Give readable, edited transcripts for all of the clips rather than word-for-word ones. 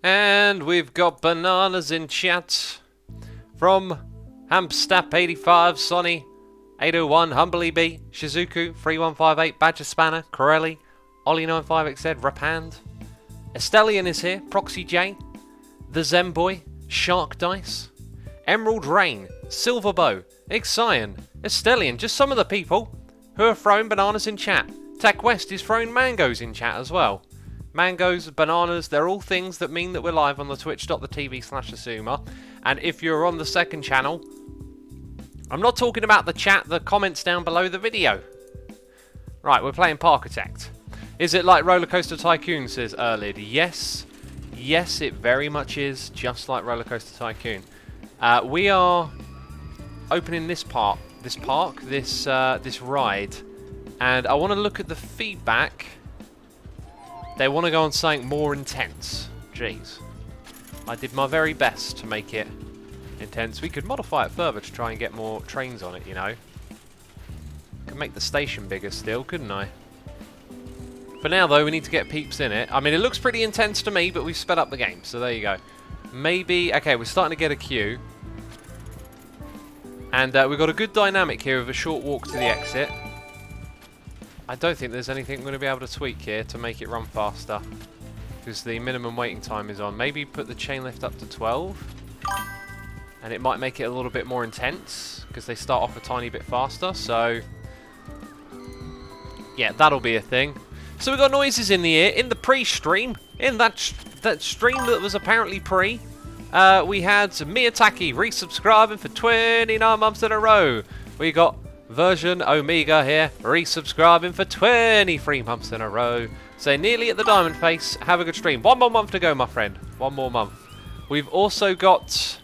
And we've got bananas in chat from Hamstap85, Sonny 801, Humbley B, Shizuku 3158, Badger Spanner, Corelli, Ollie95XZ, Rapand, Estelian is here, Proxy J, The Zemboy, Shark Dice, Emerald Rain, Silver Bow, Ixion, Estelian, just some of the people who are throwing bananas in chat. Tech West is throwing mangoes in chat as well. Mangoes, bananas, they're all things that mean that we're live on the twitch.tv/Asuma. And if you're on the second channel, I'm not talking about the chat, the comments down below the video. Right, we're playing Parkitect. Is it like Roller Coaster Tycoon, says Erlid. Yes. Yes, it very much is, just like Roller Coaster Tycoon. We are opening this ride. And I want to look at the feedback. They want to go on something more intense. Jeez. I did my very best to make it intense. We could modify it further to try and get more trains on it, you know. Could make the station bigger still, couldn't I? For now, though, we need to get peeps in it. I mean, it looks pretty intense to me, but we've sped up the game, so there you go. Maybe... Okay, we're starting to get a queue. And we've got a good dynamic here of a short walk to the exit. I don't think there's anything we're going to be able to tweak here to make it run faster. Because the minimum waiting time is on. Maybe put the chain lift up to 12. And it might make it a little bit more intense. Because they start off a tiny bit faster. So, yeah, that'll be a thing. So we've got noises in the ear. In the pre-stream. In that stream that was apparently pre. We had Miyataki resubscribing for 29 months in a row. We got Version Omega here, resubscribing for 23 months in a row. So nearly at the diamond face. Have a good stream. One more month to go, my friend. One more month. We've also got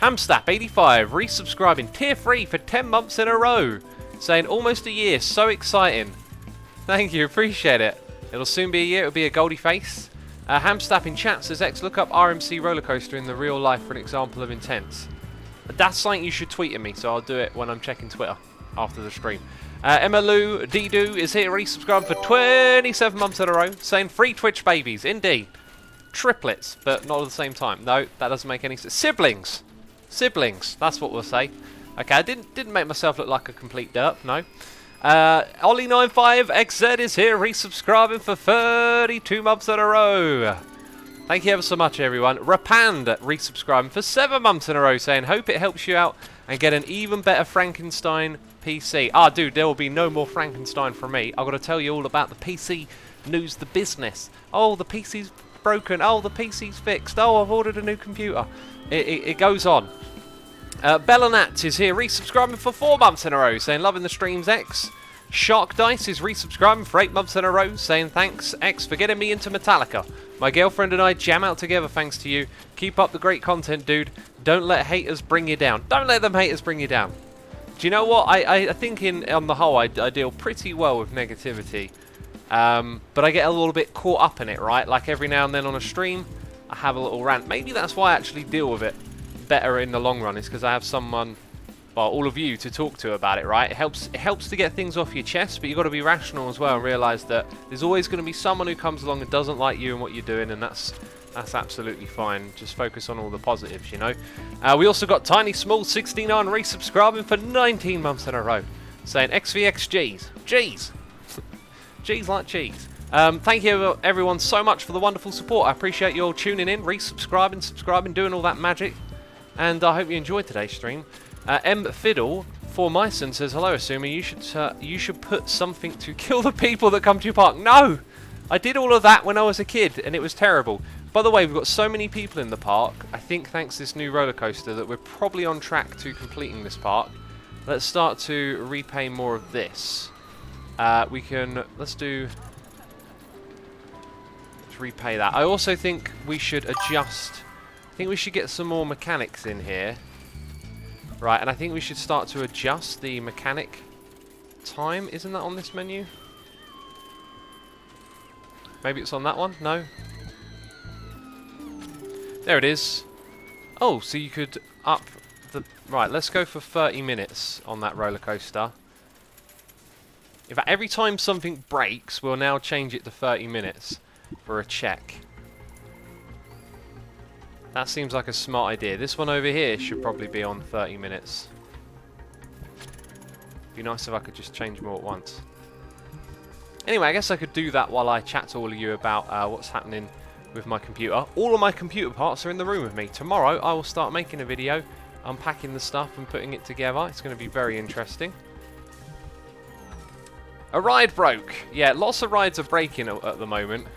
Hamstap85 resubscribing tier 3 for 10 months in a row. Saying almost a year. So exciting. Thank you. Appreciate it. It'll soon be a year. It'll be a goldie face. Hamstap in chat says, X, look up RMC roller coaster in the real life for an example of intense. That's something you should tweet at me, so I'll do it when I'm checking Twitter after the stream. Emma Lou Didu is here, resubscribed for 27 months in a row, saying free Twitch babies, indeed. Triplets, but not at the same time. No, that doesn't make any sense. Siblings! Siblings, that's what we'll say. Okay, I didn't make myself look like a complete derp, no. Ollie95XZ is here, resubscribing for 32 months in a row. Thank you ever so much, everyone. Rapand resubscribing for 7 months in a row, saying, hope it helps you out and get an even better Frankenstein PC. Ah, dude, there will be no more Frankenstein from me. I've got to tell you all about the PC news, the business. Oh, the PC's broken. Oh, the PC's fixed. Oh, I've ordered a new computer. It goes on. Bellanat is here, resubscribing for 4 months in a row, saying, loving the streams, X. Shark Dice is resubscribing for 8 months in a row, saying, thanks, X, for getting me into Metallica. My girlfriend and I jam out together thanks to you. Keep up the great content, dude. Don't let haters bring you down. Don't let them haters bring you down. Do you know what? I think on the whole, I deal pretty well with negativity. But I get a little bit caught up in it, right? Like every now and then on a stream, I have a little rant. Maybe that's why I actually deal with it better in the long run, is because I have someone, well, all of you to talk to about it, right? It helps to get things off your chest, but you've got to be rational as well and realise that there's always going to be someone who comes along and doesn't like you and what you're doing, and that's absolutely fine. Just focus on all the positives, you know. We also got Tiny Small 69 resubscribing for 19 months in a row, saying XVXGs. G's. G's like cheese. Thank you everyone so much for the wonderful support. I appreciate you all tuning in, resubscribing, subscribing, doing all that magic, and I hope you enjoyed today's stream. M Fiddle for Myson says, hello Asuma, you should put something to kill the people that come to your park. No! I did all of that when I was a kid and it was terrible. By the way, we've got so many people in the park, I think thanks to this new roller coaster, that we're probably on track to completing this park. Let's start to repay more of this. Let's repay that. I also think we should adjust, I think we should get some more mechanics in here. Right, and I think we should start to adjust the mechanic time. Isn't that on this menu? Maybe it's on that one? No? There it is. Oh, so you could up the... Right, let's go for 30 minutes on that roller coaster. In fact, every time something breaks, we'll now change it to 30 minutes for a check. That seems like a smart idea. This one over here should probably be on 30 minutes. Be nice if I could just change more at once. Anyway, I guess I could do that while I chat to all of you about what's happening with my computer. All of my computer parts are in the room with me. Tomorrow I will start making a video, unpacking the stuff and putting it together. It's going to be very interesting. A ride broke. Yeah, lots of rides are breaking at the moment.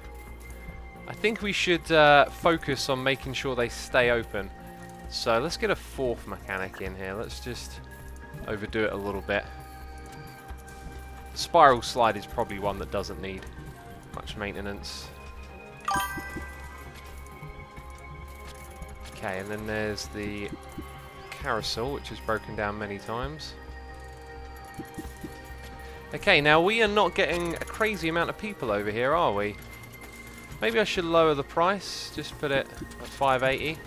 I think we should focus on making sure they stay open. So let's get a fourth mechanic in here. Let's just overdo it a little bit. The spiral slide is probably one that doesn't need much maintenance. Okay, and then there's the carousel, which is broken down many times. Okay, now we are not getting a crazy amount of people over here, are we? Maybe I should lower the price, just put it at 580.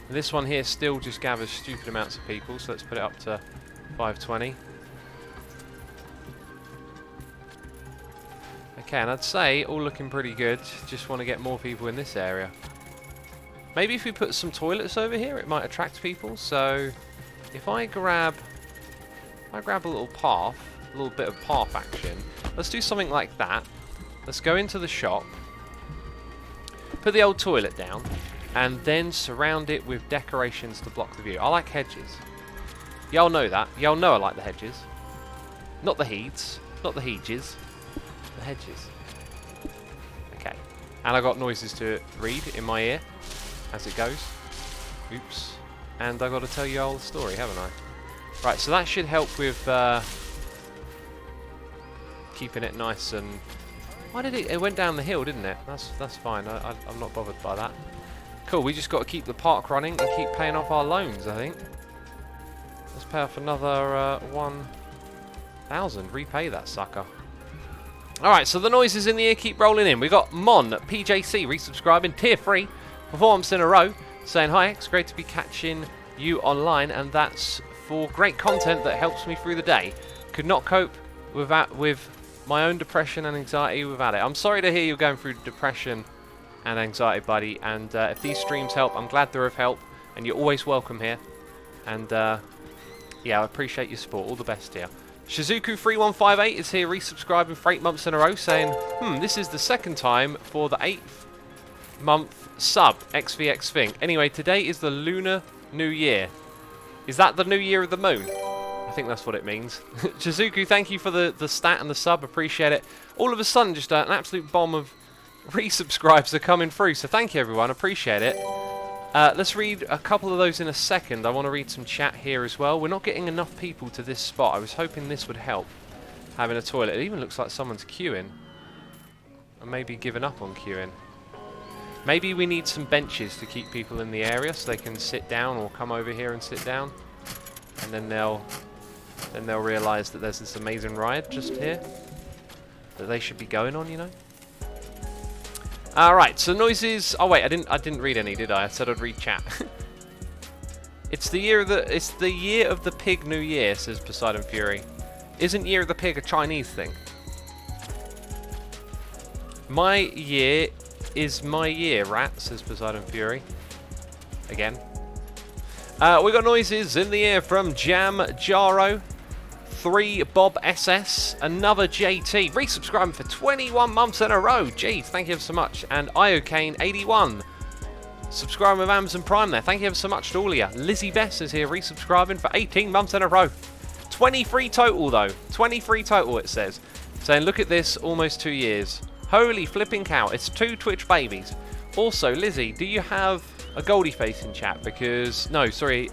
And this one here still just gathers stupid amounts of people, so let's put it up to 520. Okay, and I'd say all looking pretty good. Just want to get more people in this area. Maybe if we put some toilets over here, it might attract people. So if I grab a little path, a little bit of path action, let's do something like that. Let's go into the shop, put the old toilet down, and then surround it with decorations to block the view. I like hedges. Y'all know that. Y'all know I like the hedges. Not the heats, not the hedges. The hedges. Okay. And I got noises to read in my ear as it goes. Oops. And I got to tell you all the story, haven't I? Right, so that should help with keeping it nice and... Why did it went down the hill, didn't it? That's fine. I'm not bothered by that. Cool, we just got to keep the park running and keep paying off our loans, I think. Let's pay off another 1,000. Repay that sucker. Alright, so the noises in the ear keep rolling in. We got Mon, PJC, resubscribing, tier 3, for 4 months in a row, saying, hi, it's great to be catching you online, and that's for great content that helps me through the day. Could not cope with my own depression and anxiety without it. I'm sorry to hear you're going through depression and anxiety, buddy, and if these streams help, I'm glad they're of help, and you're always welcome here. And yeah, I appreciate your support. All the best here. Shizuku3158 is here resubscribing for 8 months in a row, saying, this is the second time for the 8th month sub, XVX thing. Anyway, today is the Lunar New Year. Is that the New Year of the Moon? I think that's what it means. Shizuku, thank you for the stat and the sub, appreciate it. All of a sudden, just an absolute bomb of resubscribes are coming through, so thank you everyone, appreciate it. Let's read a couple of those in a second. I want to read some chat here as well. We're not getting enough people to this spot. I was hoping this would help, having a toilet. It even looks like someone's queuing. And maybe giving up on queuing. Maybe we need some benches to keep people in the area so they can sit down or come over here and sit down. And then they'll realise that there's this amazing ride just here that they should be going on, you know. Alright, so noises... Oh wait, I didn't read any, did I? I said I'd read chat. It's the year of the pig New Year, says Poseidon Fury. Isn't Year of the Pig a Chinese thing? My year is my year, rat, says Poseidon Fury. Again. We got noises in the air from Jam Jaro. 3 Bob SS, another JT, resubscribing for 21 months in a row. Jeez, thank you ever so much. And Iocane81, subscribing with Amazon Prime there. Thank you ever so much to all of you. Lizzie Bess is here resubscribing for 18 months in a row. 23 total though. 23 total it says. Saying, look at this, almost 2 years. Holy flipping cow, it's 2 Twitch babies. Also, Lizzie, do you have a Goldie face in chat? Because, no, sorry.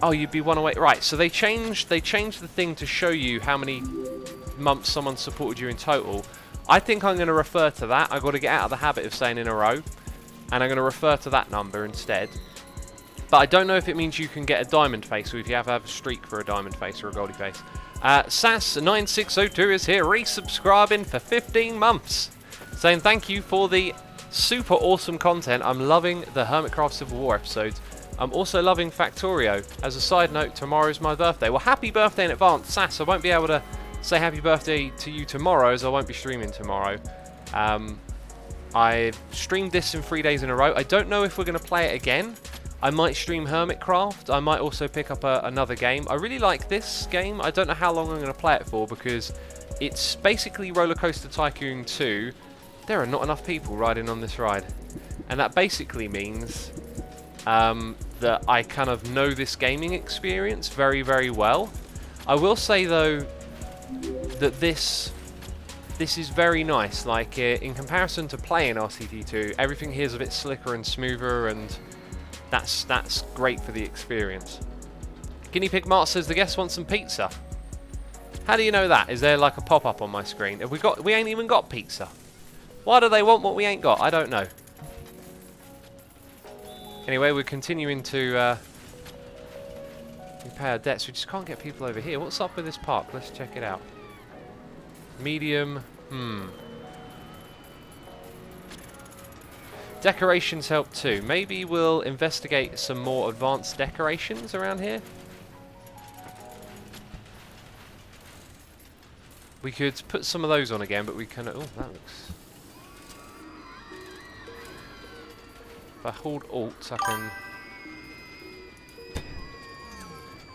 Oh, you'd be one away. Right, so they changed the thing to show you how many months someone supported you in total. I think I'm going to refer to that. I've got to get out of the habit of saying in a row. And I'm going to refer to that number instead. But I don't know if it means you can get a diamond face or if you have to have a streak for a diamond face or a Goldie face. SAS9602 is here resubscribing for 15 months. Saying thank you for the super awesome content. I'm loving the Hermitcraft Civil War episodes. I'm also loving Factorio. As a side note, tomorrow's my birthday. Well, happy birthday in advance, Sass. I won't be able to say happy birthday to you tomorrow as I won't be streaming tomorrow. I've streamed this in 3 days in a row. I don't know if we're going to play it again. I might stream Hermitcraft. I might also pick up another game. I really like this game. I don't know how long I'm going to play it for because it's basically Roller Coaster Tycoon 2. There are not enough people riding on this ride. And that basically means that I kind of know this gaming experience very, very well. I will say, though, that this is very nice. Like, in comparison to playing RCT2, everything here is a bit slicker and smoother, and that's great for the experience. Guinea Pig Mart says the guest wants some pizza. How do you know that? Is there like a pop-up on my screen? Have we ain't even got pizza. Why do they want what we ain't got? I don't know. Anyway, we're continuing to repay our debts. We just can't get people over here. What's up with this park? Let's check it out. Medium. Decorations help too. Maybe we'll investigate some more advanced decorations around here. We could put some of those on again, but we can... Oh, that looks... If I hold Alt, I can...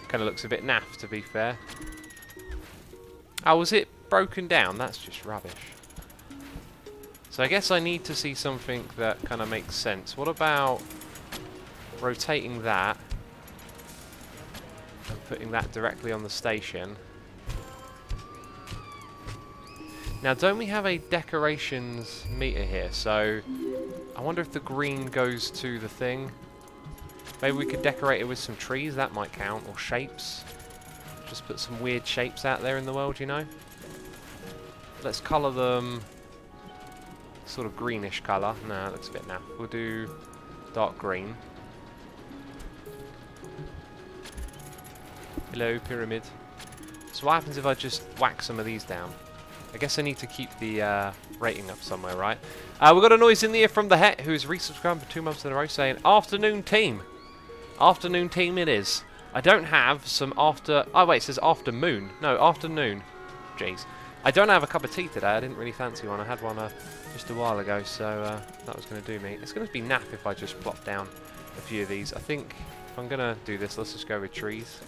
Kind of looks a bit naff, to be fair. Oh, was it broken down? That's just rubbish. So I guess I need to see something that kind of makes sense. What about rotating that and putting that directly on the station? Now, don't we have a decorations meter here? So I wonder if the green goes to the thing. Maybe we could decorate it with some trees. That might count. Or shapes. Just put some weird shapes out there in the world, you know? Let's colour them sort of greenish colour. No, that looks a bit naff. We'll do dark green. Hello, pyramid. So what happens if I just whack some of these down? I guess I need to keep the rating up somewhere, right? We've got a noise in the ear from the Het, who's resubscribed for 2 months in a row, saying, afternoon team. Afternoon team it is. I don't have some after... Oh, wait, it says afternoon. No, afternoon. Jeez. I don't have a cup of tea today. I didn't really fancy one. I had one just a while ago, so that was going to do me. It's going to be naff if I just plop down a few of these. I think if I'm going to do this, let's just go with trees.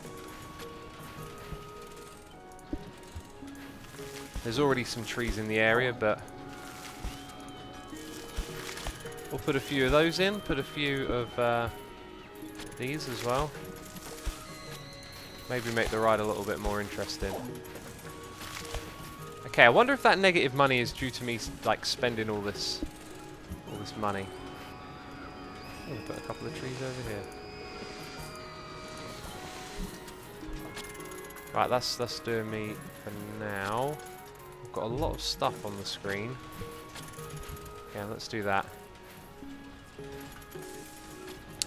There's already some trees in the area, but we'll put a few of those in. Put a few of these as well. Maybe make the ride a little bit more interesting. Okay, I wonder if that negative money is due to me like spending all this money. I'm gonna put a couple of trees over here. Right, that's doing me for now. I've got a lot of stuff on the screen. Yeah, let's do that.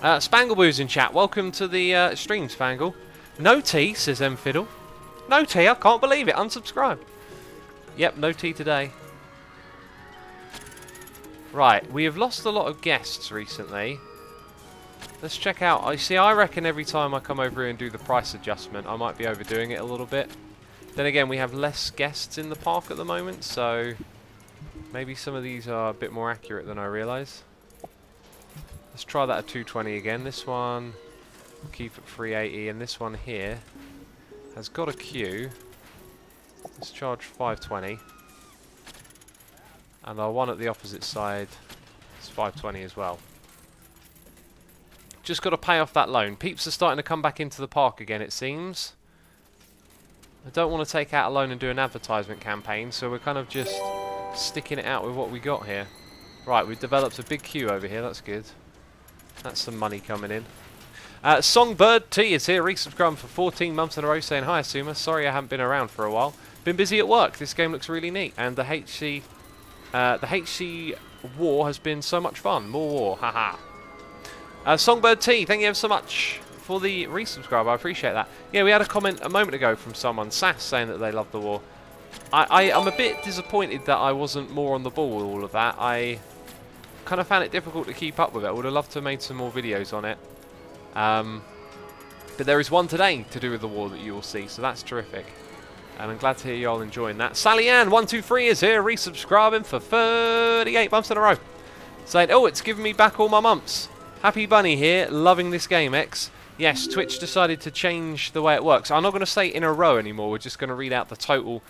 Spangleboo's in chat. Welcome to the stream, Spangle. No tea, says M Fiddle. No tea, I can't believe it. Unsubscribe. Yep, no tea today. Right, we have lost a lot of guests recently. Let's check out. I reckon every time I come over here and do the price adjustment, I might be overdoing it a little bit. Then again, we have less guests in the park at the moment, so maybe some of these are a bit more accurate than I realise. Let's try that at 220 again. This one, we'll keep at 380, and this one here has got a queue. Let's charge 520. And our one at the opposite side is 520 as well. Just got to pay off that loan. Peeps are starting to come back into the park again, it seems. I don't want to take out a loan and do an advertisement campaign, so we're kind of just sticking it out with what we got here. Right, we've developed a big queue over here. That's good. That's some money coming in. Songbird T is here, resubscribing for 14 months in a row, saying, hi, Asuma. Sorry I haven't been around for a while. Been busy at work. This game looks really neat. And the HC war has been so much fun. More war. Haha. Songbird T, thank you ever so much for the resubscribe. I appreciate that. Yeah, we had a comment a moment ago from someone, Sass, saying that they love the war. I'm a bit disappointed that I wasn't more on the ball with all of that. I kind of found it difficult to keep up with it. I would have loved to have made some more videos on it. But there is one today to do with the war that you will see, so that's terrific. And I'm glad to hear you all enjoying that. Sally Ann123 is here, resubscribing for 38 months in a row. Saying, oh, it's given me back all my mumps. Happy Bunny here, loving this game, X. Yes, Twitch decided to change the way it works. I'm not going to say in a row anymore. We're just going to read out the total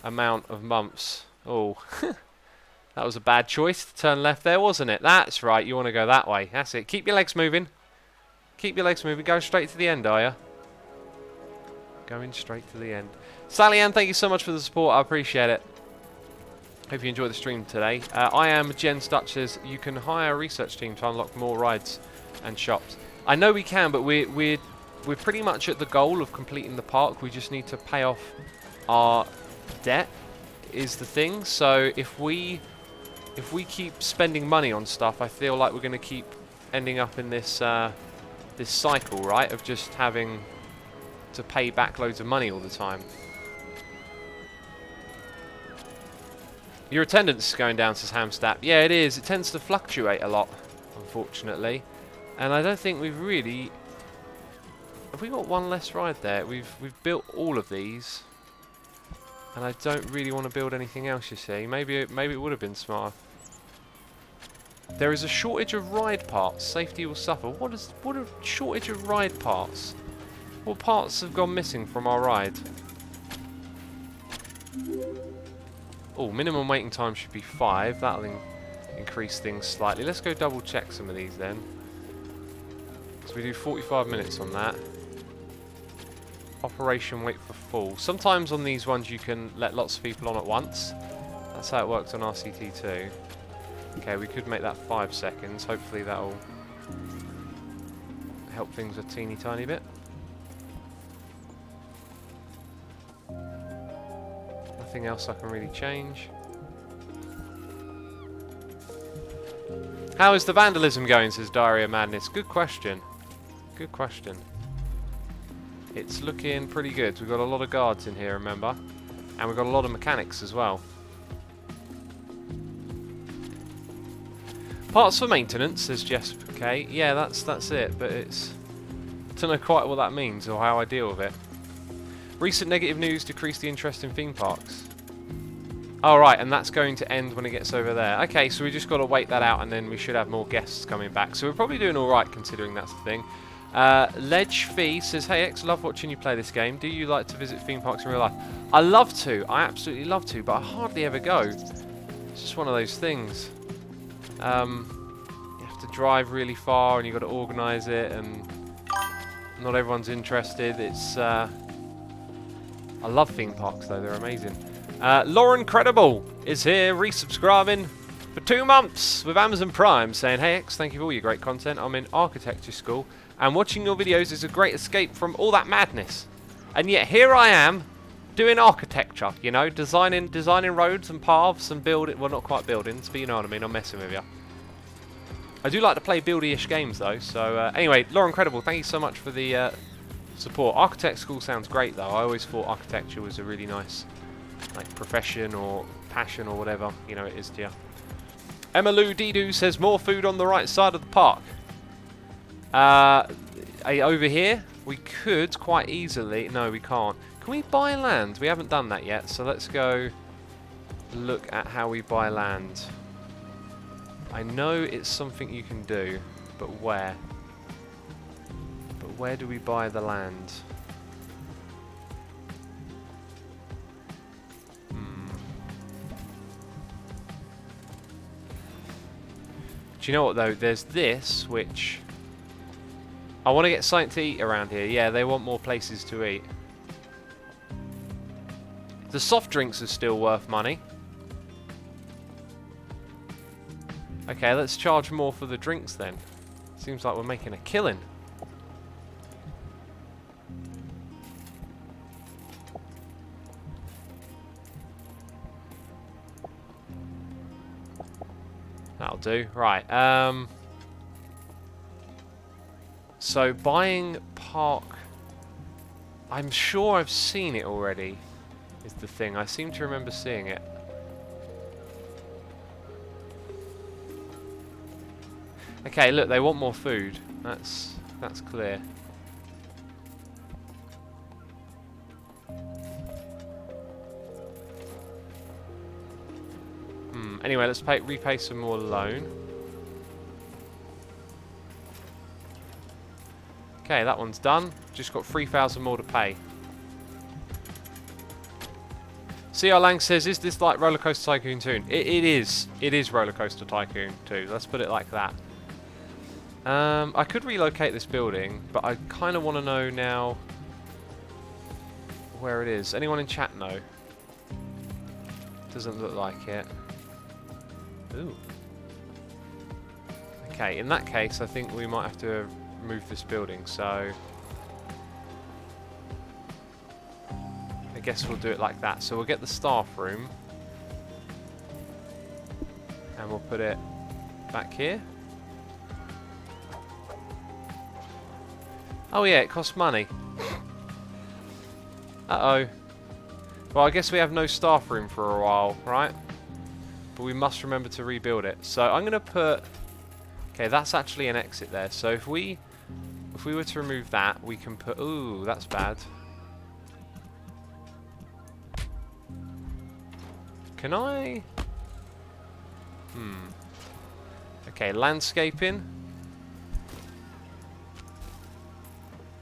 amount of mumps. Oh, that was a bad choice to turn left there, wasn't it? That's right, you want to go that way. That's it. Keep your legs moving. Keep your legs moving. Go straight to the end, are you? Going straight to the end. Sally Ann, thank you so much for the support. I appreciate it. Hope you enjoyed the stream today. I am Jen Stutch says you can hire a research team to unlock more rides and shops. I know we can, but we're pretty much at the goal of completing the park. We just need to pay off our debt is the thing. So if we keep spending money on stuff, I feel like we're going to keep ending up in this this cycle, right, of just having to pay back loads of money all the time. Your attendance is going down, says Hamstap. Yeah, it is. It tends to fluctuate a lot, unfortunately. And I don't think we've really... Have we got one less ride there? We've built all of these. And I don't really want to build anything else, you see. Maybe it would have been smarter. There is a shortage of ride parts. Safety will suffer. What a shortage of ride parts? What parts have gone missing from our ride? Oh, minimum waiting time should be 5. That'll increase things slightly. Let's go double check some of these then. So we do 45 minutes on that. Operation wait for full. Sometimes on these ones you can let lots of people on at once. That's how it works on RCT2. Okay, we could make that 5 seconds. Hopefully that'll help things a teeny tiny bit. Nothing else I can really change. How is the vandalism going, says Diarrhea Madness? Good question. Good question. It's looking pretty good. We've got a lot of guards in here, remember? And we've got a lot of mechanics as well. Parts for maintenance, says Jess. Okay, yeah, that's it, but it's... I don't know quite what that means or how I deal with it. Recent negative news decreased the interest in theme parks. Oh, right, and that's going to end when it gets over there. Okay, so we just got to wait that out, and then we should have more guests coming back. So we're probably doing all right, considering that's the thing. Ledge Fee says, hey X, love watching you play this game. Do you like to visit theme parks in real life? I love to. I absolutely love to, but I hardly ever go. It's just one of those things. You have to drive really far, and you've got to organise it, and not everyone's interested. It's... I love theme parks though, they're amazing. Lauren Credible is here, resubscribing for 2 months with Amazon Prime, saying, hey X, thank you for all your great content. I'm in architecture school, and watching your videos is a great escape from all that madness. And yet here I am, doing architecture, you know, designing roads and paths and building, well not quite buildings, but you know what I mean, I'm messing with you. I do like to play buildy-ish games though, so anyway, Lauren Credible, thank you so much for the... support. Architect school sounds great though. I always thought architecture was a really nice like profession or passion or whatever, you know, it is to you. Emma Lou Didu says more food on the right side of the park. Over here we could quite easily, no we can't. Can we buy land? We haven't done that yet, so let's go look at how we buy land. I know it's something you can do, but where? Where do we buy the land? Do you know what though? There's this, which... I want to get something to eat around here. Yeah, they want more places to eat. The soft drinks are still worth money. Okay, let's charge more for the drinks then. Seems like we're making a killing. That'll do. Right. So buying park... I'm sure I've seen it already, is the thing. I seem to remember seeing it. Okay, look, they want more food. That's clear. Anyway, let's repay some more loan. Okay, that one's done. Just got 3,000 more to pay. CR Lang says, is this like Roller Coaster Tycoon 2? It is. It is Roller Coaster Tycoon 2. Let's put it like that. I could relocate this building, but I kind of want to know now where it is. Anyone in chat know? Doesn't look like it. Ooh. Okay, in that case, I think we might have to move this building, so I guess we'll do it like that. So we'll get the staff room and we'll put it back here. Oh yeah, it costs money. Uh-oh. Well, I guess we have no staff room for a while, right? But we must remember to rebuild it. So I'm going to put... Okay, that's actually an exit there. So if we were to remove that, we can put... Ooh, that's bad. Can I... Okay, landscaping.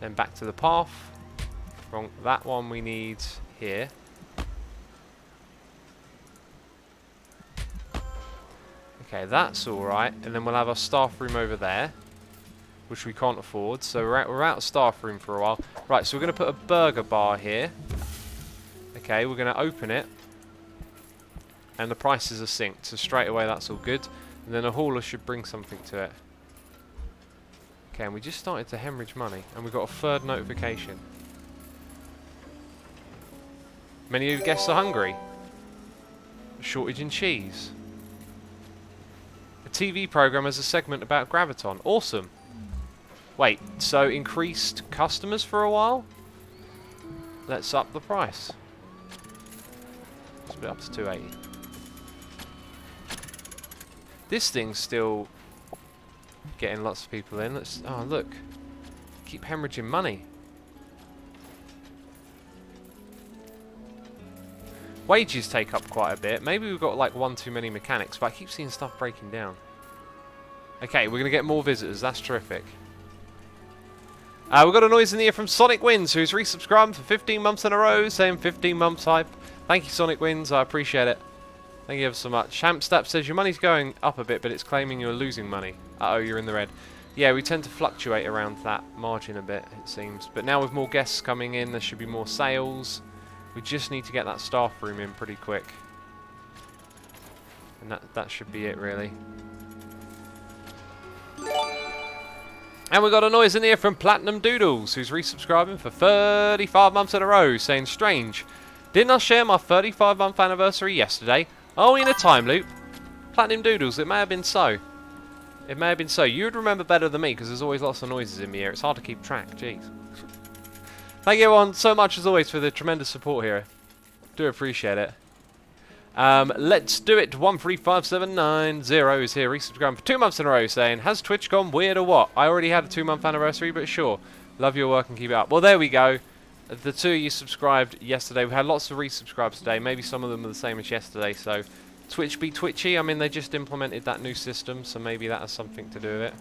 Then back to the path. Wrong. That one we need here. Okay, that's alright. And then we'll have our staff room over there, which we can't afford. So we're out of staff room for a while. Right, so we're going to put a burger bar here. Okay, we're going to open it. And the prices are synced, so straight away that's all good. And then a hauler should bring something to it. Okay, and we just started to hemorrhage money, and we got a third notification. Many of you guests are hungry. A shortage in cheese. A TV program has a segment about Graviton. Awesome. Wait, so increased customers for a while? Let's up the price. Let's put it up to 280. This thing's still getting lots of people in. Let's... Oh, look. Keep hemorrhaging money. Wages take up quite a bit. Maybe we've got like one too many mechanics, but I keep seeing stuff breaking down. Okay, we're going to get more visitors. That's terrific. We've got a noise in the ear from Sonic Winds, who's resubscribed for 15 months in a row, saying 15 months hype. Thank you, Sonic Winds. I appreciate it. Thank you ever so much. Hampstap says your money's going up a bit, but it's claiming you're losing money. Uh-oh, you're in the red. Yeah, we tend to fluctuate around that margin a bit, it seems. But now with more guests coming in, there should be more sales. We just need to get that staff room in pretty quick. And that should be it, really. And we got a noise in here from Platinum Doodles, who's resubscribing for 35 months in a row, saying, strange. Didn't I share my 35-month anniversary yesterday? Are we in a time loop? Platinum Doodles, it may have been so. It may have been so. You would remember better than me, because there's always lots of noises in the ear. It's hard to keep track. Jeez. Thank you everyone so much, as always, for the tremendous support here. Do appreciate it. Let's do it. 135790 is here, resubscribing for 2 months in a row, saying, has Twitch gone weird or what? I already had a 2-month anniversary, but sure. Love your work and keep it up. Well, there we go. The 2 of you subscribed yesterday. We had lots of resubscribes today. Maybe some of them are the same as yesterday. So, Twitch be twitchy. I mean, they just implemented that new system, so maybe that has something to do with it.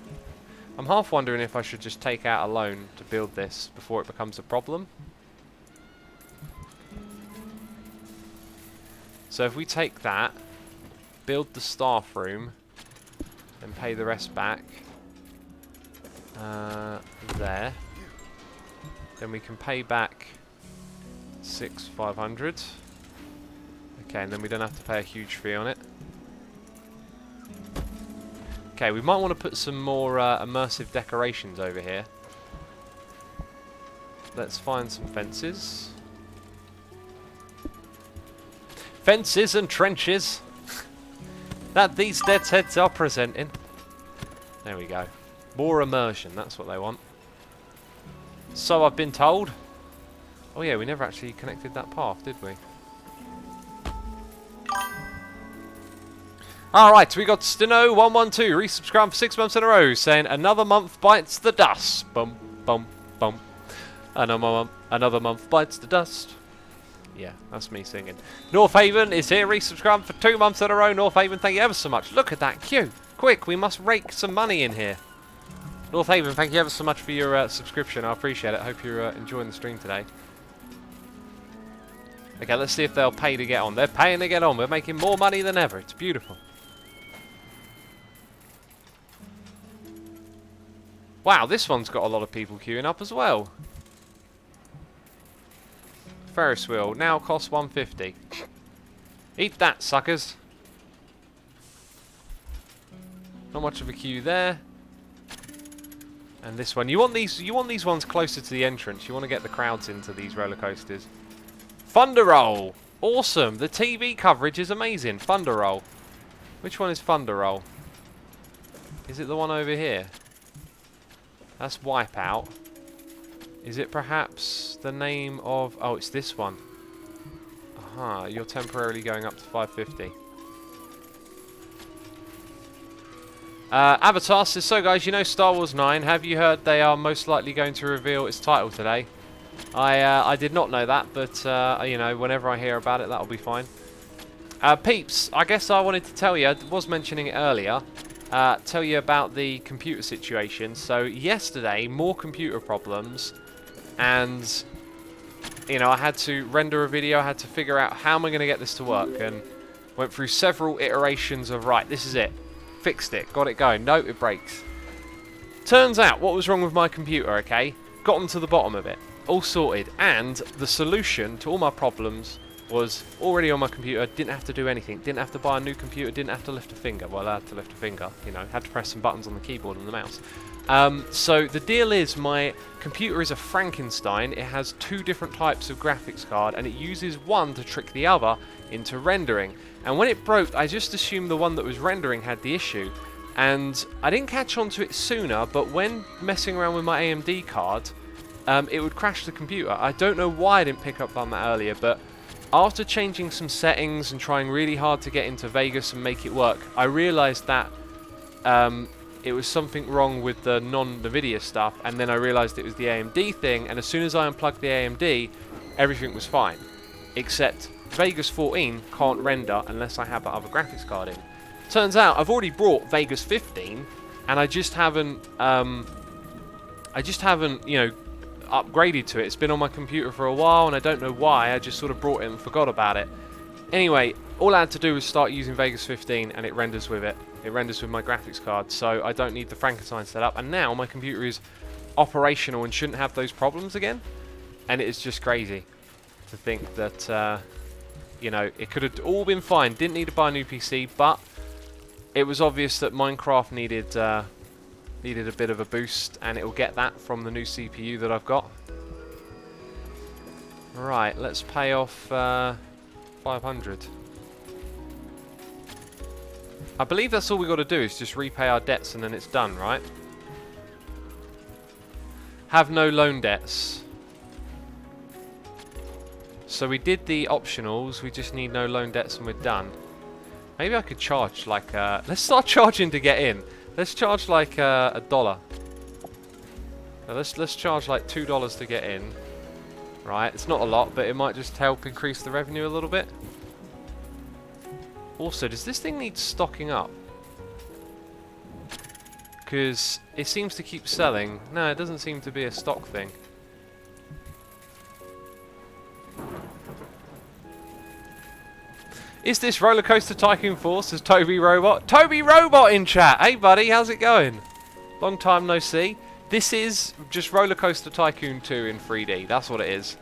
I'm half wondering if I should just take out a loan to build this before it becomes a problem. So if we take that, build the staff room, and pay the rest back, there. Then we can pay back 6,500. Okay, and then we don't have to pay a huge fee on it. Okay, we might want to put some more immersive decorations over here. Let's find some fences. Fences and trenches that these dead's heads are presenting. There we go. More immersion, that's what they want. So I've been told. Oh yeah, we never actually connected that path, did we? Alright, we got Stino112 resubscribed for 6 months in a row, saying another month bites the dust. Bum, bum, bum. Another month bites the dust. Yeah, that's me singing. North Haven is here, resubscribed for 2 months in a row. North Haven, thank you ever so much. Look at that queue. Quick, we must rake some money in here. North Haven, thank you ever so much for your subscription. I appreciate it. I hope you're enjoying the stream today. Okay, let's see if they'll pay to get on. They're paying to get on. We're making more money than ever. It's beautiful. Wow, this one's got a lot of people queuing up as well. Ferris wheel now costs 150. Eat that, suckers. Not much of a queue there. And this one, you want these ones closer to the entrance. You want to get the crowds into these roller coasters. Thunder Roll, awesome. The TV coverage is amazing. Thunder Roll. Which one is Thunder Roll? Is it the one over here? That's Wipeout. Is it perhaps the name of... Oh, it's this one. Aha, you're temporarily going up to 550. Avatar says, so guys, you know Star Wars 9. Have you heard they are most likely going to reveal its title today? I did not know that, but, you know, whenever I hear about it, that'll be fine. Peeps, I guess I wanted to tell you, I was mentioning it earlier, tell you about the computer situation. So yesterday, more computer problems, and you know, I had to render a video. I had to figure out how am I going to get this to work, and went through several iterations of right, this is it, fixed it, got it going. No, it breaks. Turns out what was wrong with my computer. Okay, gotten to the bottom of it, all sorted, and the solution to all my problems was already on my computer. Didn't have to do anything. Didn't have to buy a new computer. Didn't have to lift a finger. Well, I had to lift a finger. You know, had to press some buttons on the keyboard and the mouse. So the deal is my computer is a Frankenstein. It has two different types of graphics card, and it uses one to trick the other into rendering. And when it broke, I just assumed the one that was rendering had the issue. And I didn't catch on to it sooner, but when messing around with my AMD card, it would crash the computer. I don't know why I didn't pick up on that earlier, but after changing some settings and trying really hard to get into Vegas and make it work, I realized that it was something wrong with the non-NVIDIA stuff, and then I realized it was the AMD thing, and as soon as I unplugged the AMD, everything was fine. Except Vegas 14 can't render unless I have that other graphics card in. Turns out I've already brought Vegas 15, and I just haven't, you know, upgraded to it. It's been on my computer for a while, and I don't know why. I just sort of brought it and forgot about it. Anyway, all I had to do was start using Vegas 15, and it renders with it. It renders with my graphics card, so I don't need the Frankenstein setup. And now my computer is operational and shouldn't have those problems again. And it is just crazy to think that, you know, it could have all been fine. Didn't need to buy a new PC, but it was obvious that Minecraft needed a bit of a boost, and it will get that from the new CPU that I've got. Right, let's pay off 500. I believe that's all we got to do is just repay our debts and then it's done, right? Have no loan debts. So we did the optionals, we just need no loan debts and we're done. Maybe I could charge like, let's start charging to get in. Let's charge like $1. Now let's charge like $2 to get in. Right, it's not a lot, but it might just help increase the revenue a little bit. Also, does this thing need stocking up? Because it seems to keep selling. No, it doesn't seem to be a stock thing. Is this Roller Coaster Tycoon 4? Says Toby Robot. Toby Robot in chat! Hey buddy, how's it going? Long time no see. This is just Roller Coaster Tycoon 2 in 3D. That's what it is.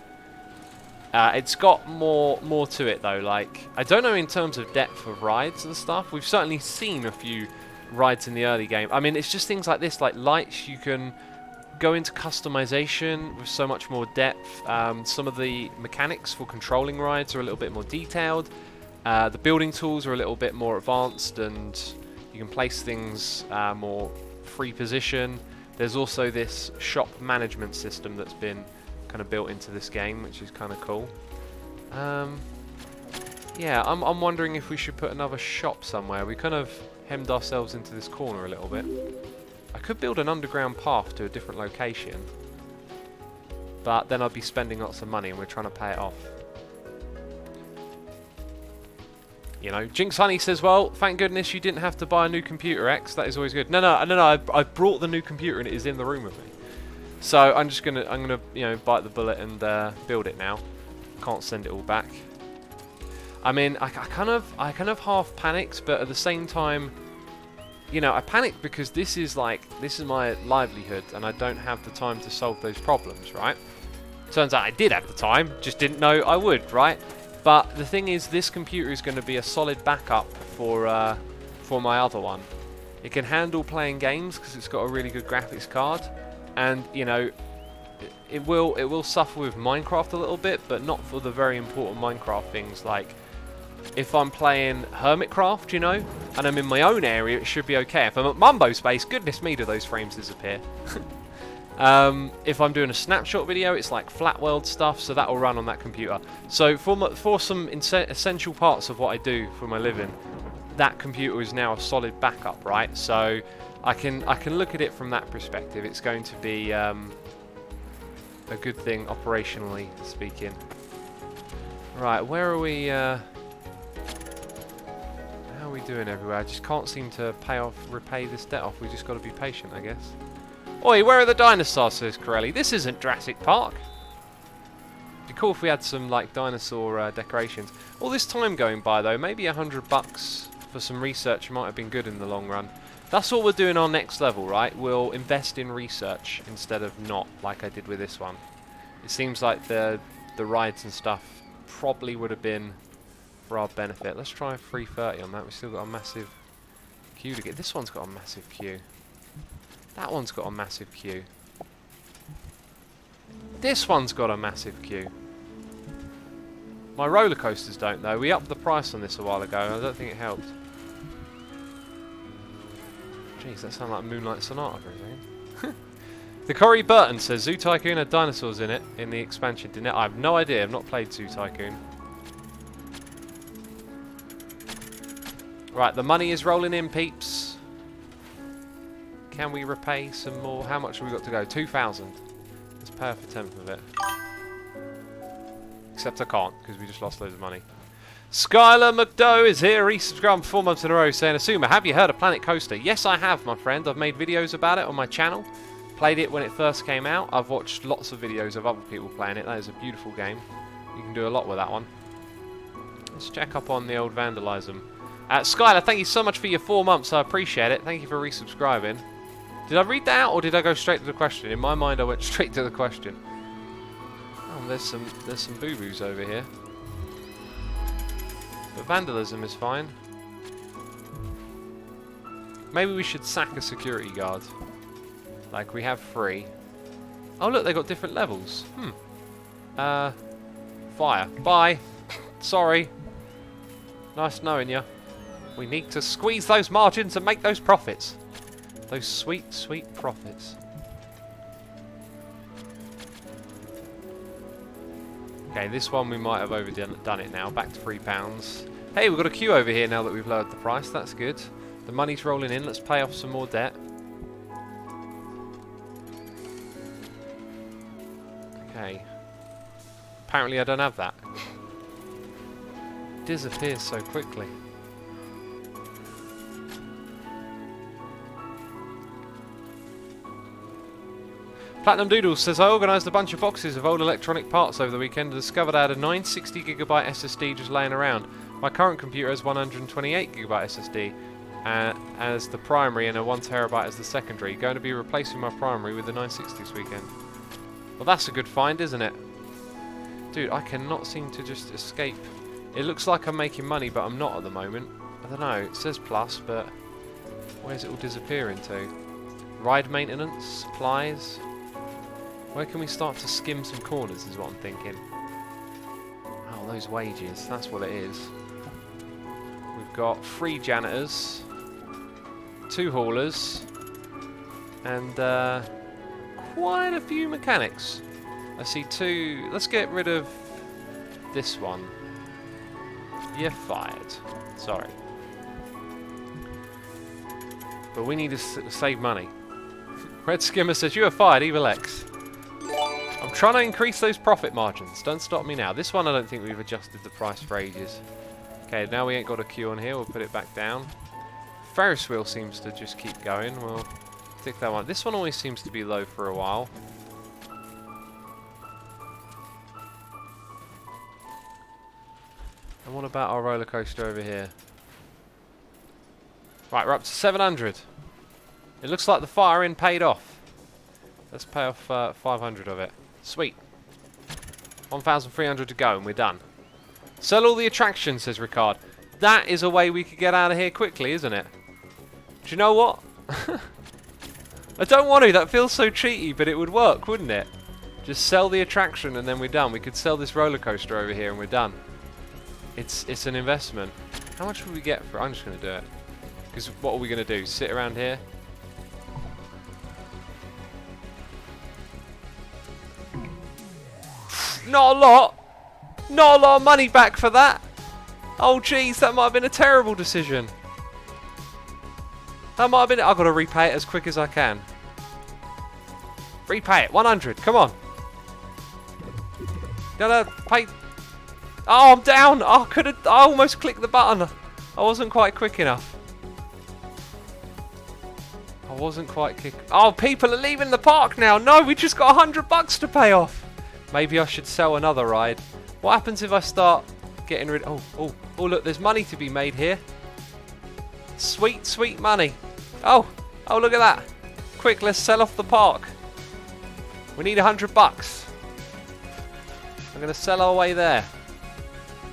It's got more to it though. Like, I don't know in terms of depth of rides and stuff. We've certainly seen a few rides in the early game. I mean, it's just things like this, like lights. You can go into customization with so much more depth. Some of the mechanics for controlling rides are a little bit more detailed. The building tools are a little bit more advanced, and you can place things more free position. There's also this shop management system that's been kind of built into this game, which is kind of cool. Yeah, I'm wondering if we should put another shop somewhere. We kind of hemmed ourselves into this corner a little bit. I could build an underground path to a different location, but then I'd be spending lots of money, and we're trying to pay it off. You know, Jinx Honey says, well, thank goodness you didn't have to buy a new computer, X. That is always good. No, I brought the new computer and it is in the room with me. So I'm gonna, you know, bite the bullet and build it now. Can't send it all back. I mean, I kind of half panicked, but at the same time, you know, I panicked because this is my livelihood, and I don't have the time to solve those problems, right? Turns out I did have the time, just didn't know I would, right? But the thing is, this computer is going to be a solid backup for my other one. It can handle playing games because it's got a really good graphics card, and you know, it will suffer with Minecraft a little bit, but not for the very important Minecraft things like if I'm playing Hermitcraft, you know, and I'm in my own area, it should be okay. If I'm at Mumbo Space, goodness me, do those frames disappear. If I'm doing a snapshot video, it's like flat world stuff, so that will run on that computer. So for some essential parts of what I do for my living, that computer is now a solid backup, right? So I can look at it from that perspective. It's going to be a good thing operationally speaking. Right, where are we? How are we doing everywhere? I just can't seem to repay this debt off. We just got to be patient, I guess. Oi, where are the dinosaurs, says Corelli. This isn't Jurassic Park. It'd be cool if we had some like dinosaur decorations. All this time going by though, maybe $100 for some research might have been good in the long run. That's what we're doing our next level, right? We'll invest in research instead of not, like I did with this one. It seems like the rides and stuff probably would have been for our benefit. Let's try 330 on that. We've still got a massive queue to get. This one's got a massive queue. That one's got a massive queue. This one's got a massive queue. My roller coasters don't though. We upped the price on this a while ago. I don't think it helped. Jeez, that sounds like Moonlight Sonata for a second. The Corey Burton says Zoo Tycoon had dinosaurs in it in the expansion, didn't it? I have no idea. I've not played Zoo Tycoon. Right, the money is rolling in, peeps. Can we repay some more? How much have we got to go? 2,000. Let's pay off a tenth of it. Except I can't, because we just lost loads of money. Skylar McDough is here, resubscribed 4 months in a row, saying, Asuma, have you heard of Planet Coaster? Yes, I have, my friend. I've made videos about it on my channel. Played it when it first came out. I've watched lots of videos of other people playing it. That is a beautiful game. You can do a lot with that one. Let's check up on the old vandalism. Skylar, thank you so much for your 4 months. I appreciate it. Thank you for resubscribing. Did I read that out, or did I go straight to the question? In my mind, I went straight to the question. Oh, there's some boo-boos over here. But vandalism is fine. Maybe we should sack a security guard. Like, we have 3. Oh, look, they got different levels. Fire. Bye. Sorry. Nice knowing you. We need to squeeze those margins and make those profits. Those sweet, sweet profits. Okay, this one we might have overdone it now. Back to £3. Hey, we've got a queue over here now that we've lowered the price. That's good. The money's rolling in. Let's pay off some more debt. Okay. Apparently I don't have that. It disappears so quickly. Platinum Doodles says, I organised a bunch of boxes of old electronic parts over the weekend and discovered I had a 960GB SSD just laying around. My current computer has 128GB SSD as the primary and a 1TB as the secondary. Going to be replacing my primary with the 960 this weekend. Well, that's a good find, isn't it? Dude, I cannot seem to just escape. It looks like I'm making money, but I'm not at the moment. I don't know, it says plus, but where's it all disappear into? Ride maintenance, supplies. Where can we start to skim some corners is what I'm thinking. Oh, those wages, that's what it is. We've got 3 janitors, 2 haulers, and quite a few mechanics. I see 2. Let's get rid of this one. You're fired. Sorry. But we need to save money. Red Skimmer says, you are fired, Evil X. I'm trying to increase those profit margins. Don't stop me now. This one I don't think we've adjusted the price for ages. Okay, now we ain't got a queue on here. We'll put it back down. Ferris wheel seems to just keep going. We'll tick that one. This one always seems to be low for a while. And what about our roller coaster over here? Right, we're up to 700. It looks like the fire-in paid off. Let's pay off 500 of it. Sweet. 1,300 to go and we're done. Sell all the attractions, says Ricard. That is a way we could get out of here quickly, isn't it? Do you know what? I don't want to. That feels so cheaty, but it would work, wouldn't it? Just sell the attraction and then we're done. We could sell this roller coaster over here and we're done. It's an investment. How much would we get for it? I'm just going to do it. Because what are we going to do? Sit around here? Not a lot. Not a lot of money back for that. Oh jeez, that might have been a terrible decision. That might have been... I've got to repay it as quick as I can. Repay it. 100. Come on. Gotta pay... Oh, I'm down. Oh, I almost clicked the button. I wasn't quite quick enough. I wasn't quite quick. Oh, people are leaving the park now. No, we just got $100 to pay off. Maybe I should sell another ride. What happens if I start getting rid... Oh, look, there's money to be made here. Sweet, sweet money. Oh, look at that. Quick, let's sell off the park. We need $100. I'm going to sell our way there.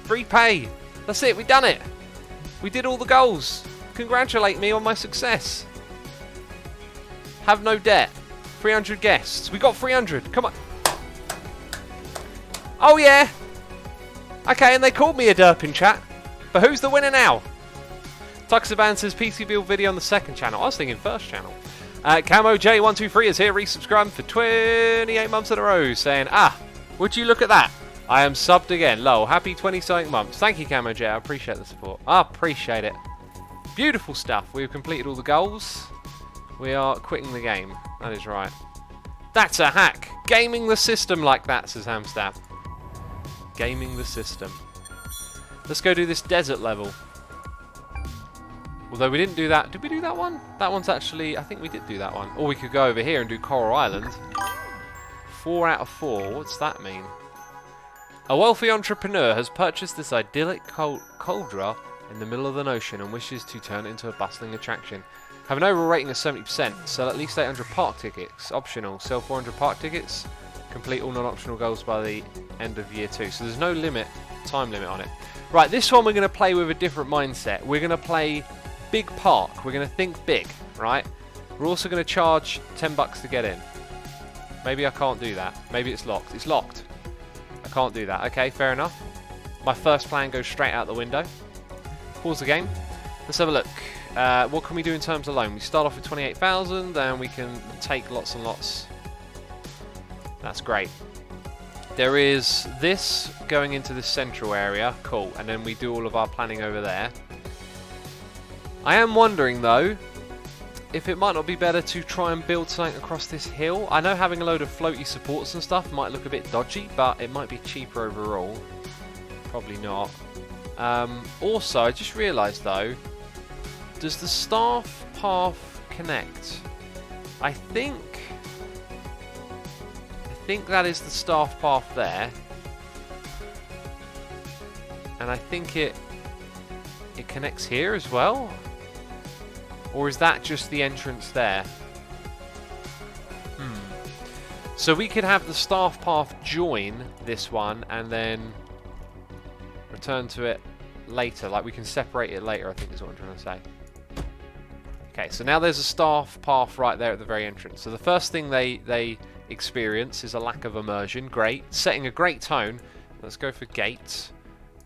Free pay. That's it, we've done it. We did all the goals. Congratulate me on my success. Have no debt. 300 guests. We got 300. Come on. Oh, yeah. Okay, and they called me a derp in chat. But who's the winner now? Tuxaban says PC build video on the second channel. I was thinking first channel. Camo J123 is here resubscribing for 28 months in a row, saying, would you look at that? I am subbed again. Lol, happy 20-something months. Thank you, Camo J. I appreciate the support. I appreciate it. Beautiful stuff. We've completed all the goals. We are quitting the game. That is right. That's a hack. Gaming the system like that, says Hamstab. Gaming the system. Let's go do this desert level. Although we didn't do that. Did we do that one? That one's actually... I think we did do that one. Or we could go over here and do Coral Island. 4 out of 4. What's that mean? A wealthy entrepreneur has purchased this idyllic cauldron in the middle of the ocean and wishes to turn it into a bustling attraction. Have an overall rating of 70%. Sell at least 800 park tickets. Optional. Sell 400 park tickets. Complete all non-optional goals by the end of year 2. So there's no time limit on it. Right, this one we're going to play with a different mindset. We're going to play big park. We're going to think big, right? We're also going to charge $10 to get in. Maybe I can't do that. Maybe it's locked. It's locked. I can't do that. Okay, fair enough. My first plan goes straight out the window. Pause the game. Let's have a look. What can we do in terms of loan? We start off with 28,000, and we can take lots and lots. That's great. There is this going into the central area. Cool. And then we do all of our planning over there. I am wondering, though, if it might not be better to try and build something across this hill. I know having a load of floaty supports and stuff might look a bit dodgy, but it might be cheaper overall. Probably not. Also, I just realised, though, does the staff path connect? I think that is the staff path there. And I think it connects here as well? Or is that just the entrance there? So we could have the staff path join this one and then return to it later. Like we can separate it later, I think is what I'm trying to say. Okay, so now there's a staff path right there at the very entrance. So the first thing they experience is a lack of immersion. Great. Setting a great tone. Let's go for gates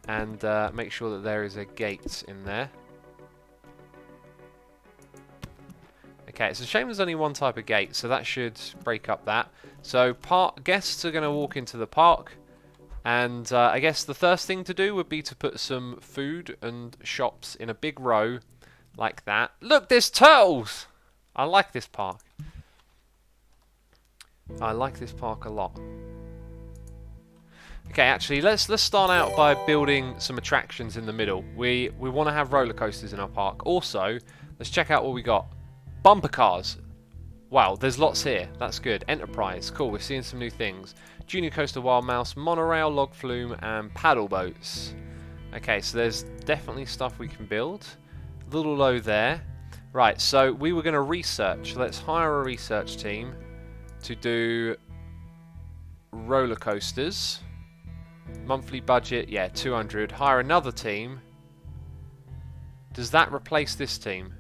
and make sure that there is a gate in there. Okay, it's a shame there's only one type of gate, so that should break up that. So guests are going to walk into the park, and I guess the first thing to do would be to put some food and shops in a big row like that. Look, there's turtles! I like this park. I like this park a lot. Okay, actually, let's start out by building some attractions in the middle. We want to have roller coasters in our park. Also, let's check out what we got. Bumper cars. Wow, there's lots here. That's good. Enterprise. Cool, we're seeing some new things. Junior Coaster Wild Mouse, monorail, log flume, and paddle boats. Okay, so there's definitely stuff we can build. A little low there. Right, so we were going to research. Let's hire a research team to do roller coasters. Monthly budget, yeah, 200. Hire another team. Does that replace this team?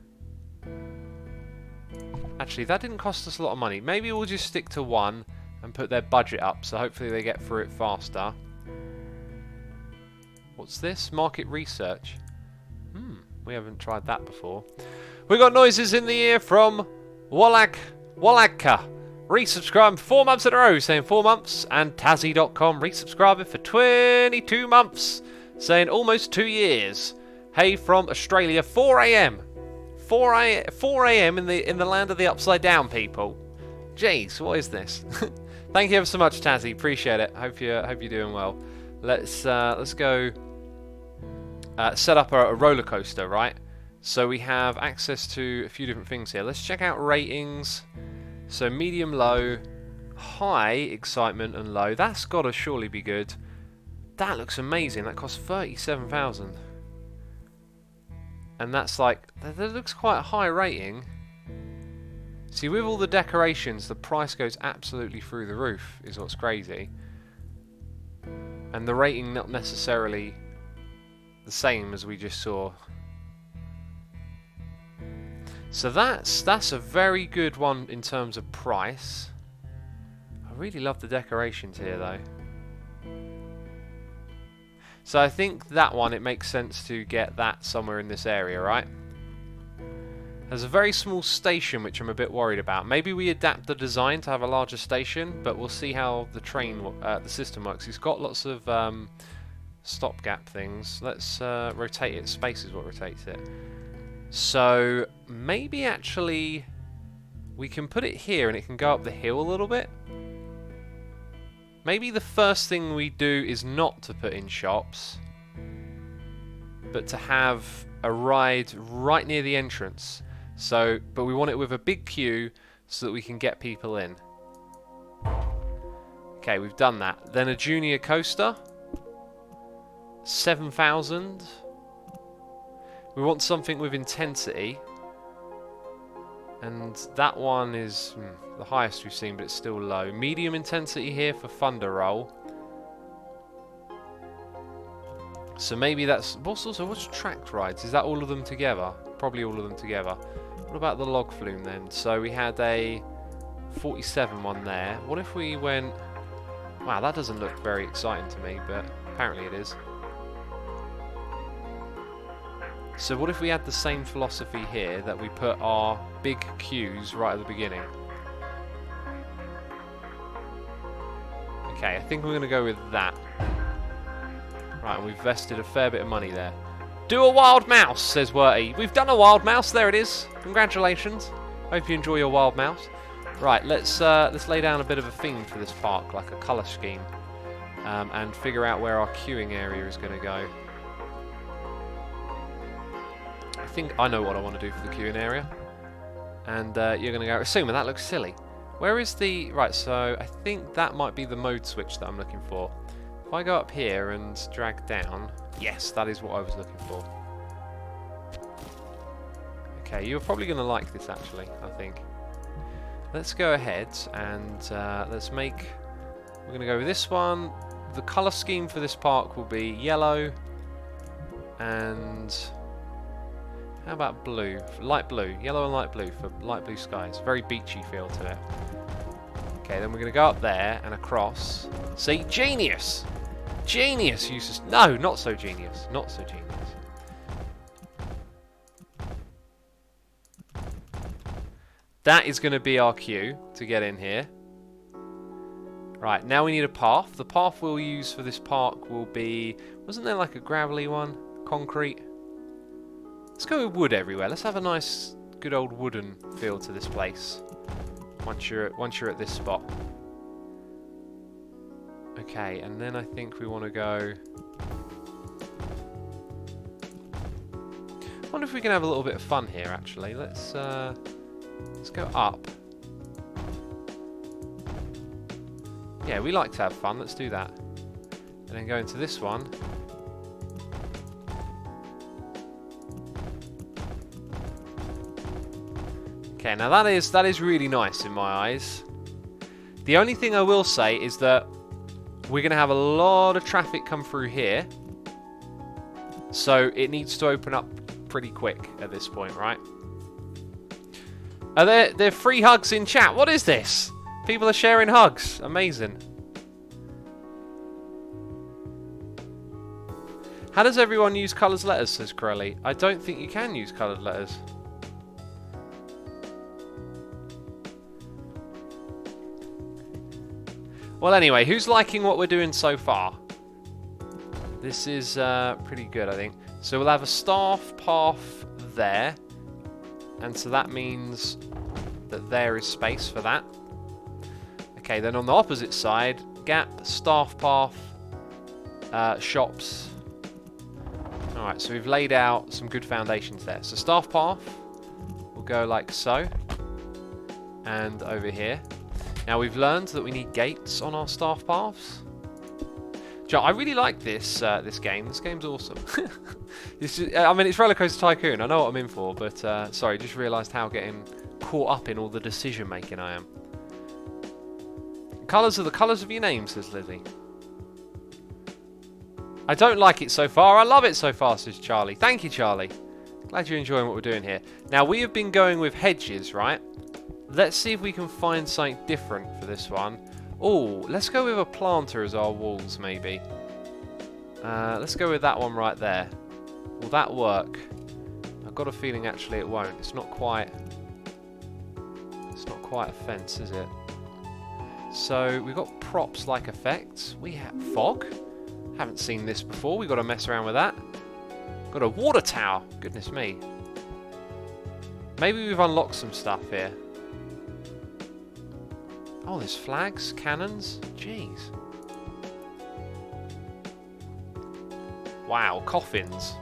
Actually, that didn't cost us a lot of money. Maybe we'll just stick to one and put their budget up, so hopefully they get through it faster. What's this? Market research. We haven't tried that before. We got noises in the ear from Wallagka. Resubscribing 4 months in a row, saying 4 months, and Tazzy.com resubscribing for 22 months, saying almost 2 years. Hey from Australia, 4 AM. 4 AM in the land of the upside down people. Jeez, what is this? Thank you ever so much, Tazzy. Appreciate it. Hope you're doing well. Let's go set up a roller coaster, right? So we have access to a few different things here. Let's check out ratings. So medium, low, high, excitement, and low. That's got to surely be good. That looks amazing. That costs 37,000. And that's like, that looks quite a high rating. See, with all the decorations, the price goes absolutely through the roof, is what's crazy. And the rating not necessarily the same as we just saw. So that's a very good one in terms of price. I really love the decorations here though. So I think that one, it makes sense to get that somewhere in this area, right? There's a very small station which I'm a bit worried about. Maybe we adapt the design to have a larger station, but we'll see how the system works. It's got lots of stopgap things. Let's rotate it. Space is what rotates it. So maybe actually we can put it here and it can go up the hill a little bit. Maybe the first thing we do is not to put in shops, but to have a ride right near the entrance. So, but we want it with a big queue so that we can get people in. Okay, we've done that. Then a junior coaster. 7,000. We want something with intensity. And that one is the highest we've seen, but it's still low. Medium intensity here for Thunder Roll. So maybe that's... What's tracked rides? Is that all of them together? Probably all of them together. What about the log flume then? So we had a 47 one there. What if we went... Wow, that doesn't look very exciting to me, but apparently it is. So what if we had the same philosophy here, that we put our big queues right at the beginning? Okay, I think we're going to go with that. Right, and we've vested a fair bit of money there. Do a wild mouse, says Werty. We've done a wild mouse, there it is. Congratulations. Hope you enjoy your wild mouse. Right, let's lay down a bit of a theme for this park, like a colour scheme. And figure out where our queuing area is going to go. I think I know what I want to do for the queuing area. And you're going to go, assuming that looks silly. Where is the... Right, so I think that might be the mode switch that I'm looking for. If I go up here and drag down... Yes, that is what I was looking for. Okay, you're probably going to like this actually, I think. Let's go ahead and let's make... We're going to go with this one. The colour scheme for this park will be yellow and... How about blue? Light blue. Yellow and light blue for light blue skies. Very beachy feel to it. Okay, then we're going to go up there and across. See? Genius! Genius uses... No, not so genius. Not so genius. That is going to be our queue to get in here. Right, now we need a path. The path we'll use for this park will be... Wasn't there like a gravelly one? Concrete? Let's go with wood everywhere. Let's have a nice, good old wooden feel to this place. Once you're at this spot. Okay, and then I think we want to go... I wonder if we can have a little bit of fun here, actually. Let's go up. Yeah, we like to have fun. Let's do that. And then go into this one. Okay, now that is really nice in my eyes. The only thing I will say is that we're going to have a lot of traffic come through here. So it needs to open up pretty quick at this point, right? Are there free hugs in chat? What is this? People are sharing hugs. Amazing. How does everyone use coloured letters, says Crowley. I don't think you can use coloured letters. Well, anyway, who's liking what we're doing so far? This is pretty good, I think. So we'll have a staff path there. And so that means that there is space for that. Okay, then on the opposite side, gap, staff path, shops. Alright, so we've laid out some good foundations there. So staff path will go like so. And over here. Now we've learned that we need gates on our staff paths. I really like this this game. This game's awesome. I mean, it's Roller Coaster Tycoon. I know what I'm in for, but sorry, just realised how getting caught up in all the decision making I am. Colours are the colours of your name, says Lizzie. I don't like it so far. I love it so far, says Charlie. Thank you, Charlie. Glad you're enjoying what we're doing here. Now, we have been going with hedges, right? Let's see if we can find something different for this one. Oh, let's go with a planter as our walls, maybe. Let's go with that one right there. Will that work? I've got a feeling actually it won't. It's not quite a fence, is it? So we've got props like effects. We have fog. Haven't seen this before. We've got to mess around with that. Got a water tower. Goodness me. Maybe we've unlocked some stuff here. Oh, there's flags, cannons. Jeez. Wow, coffins.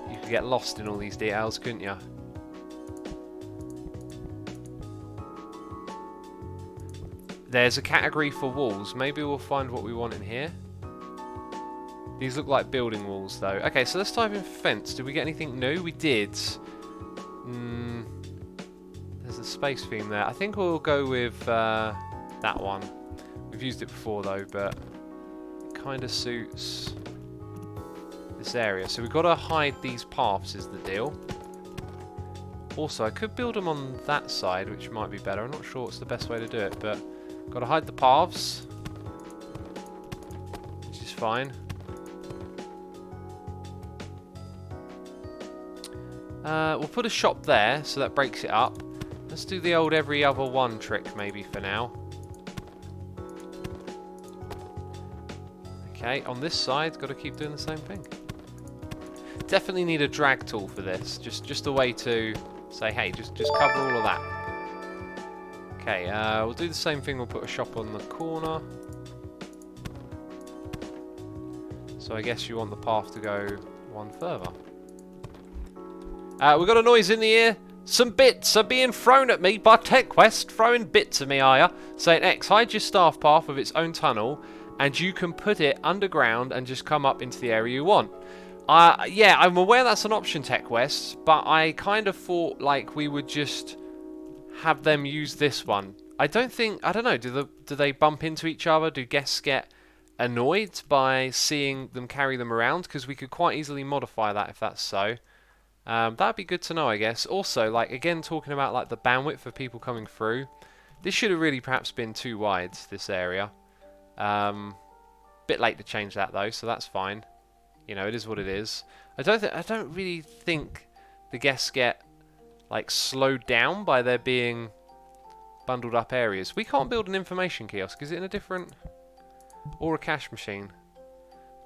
You could get lost in all these details, couldn't you? There's a category for walls. Maybe we'll find what we want in here. These look like building walls, though. Okay, so let's type in fence. Did we get anything new? We did. There's a space theme there. I think we'll go with that one. We've used it before, though, but it kind of suits this area. So we've got to hide these paths is the deal. Also, I could build them on that side, which might be better. I'm not sure what's the best way to do it, but got to hide the paths, which is fine. We'll put a shop there, so that breaks it up. Let's do the old every other one trick maybe for now. Okay, on this side, got to keep doing the same thing. Definitely need a drag tool for this. Just a way to say, hey, just cover all of that. Okay, we'll do the same thing. We'll put a shop on the corner. So I guess you want the path to go one further. We've got a noise in the ear. Some bits are being thrown at me by TechQuest. Throwing bits at me, are ya? Saying, X, hide your staff path with its own tunnel, and you can put it underground and just come up into the area you want. Yeah, I'm aware that's an option, TechQuest, but I kind of thought like we would just have them use this one. I don't know, do they bump into each other? Do guests get annoyed by seeing them carry them around? Because we could quite easily modify that if that's so. That'd be good to know, I guess. Also, like, again, talking about like the bandwidth for people coming through, this should have really perhaps been too wide, this area. Bit late to change that though, so that's fine. You know, it is what it is. I don't really think the guests get like slowed down by there being bundled up areas. We can't build an information kiosk. Is it in a different, or a cash machine?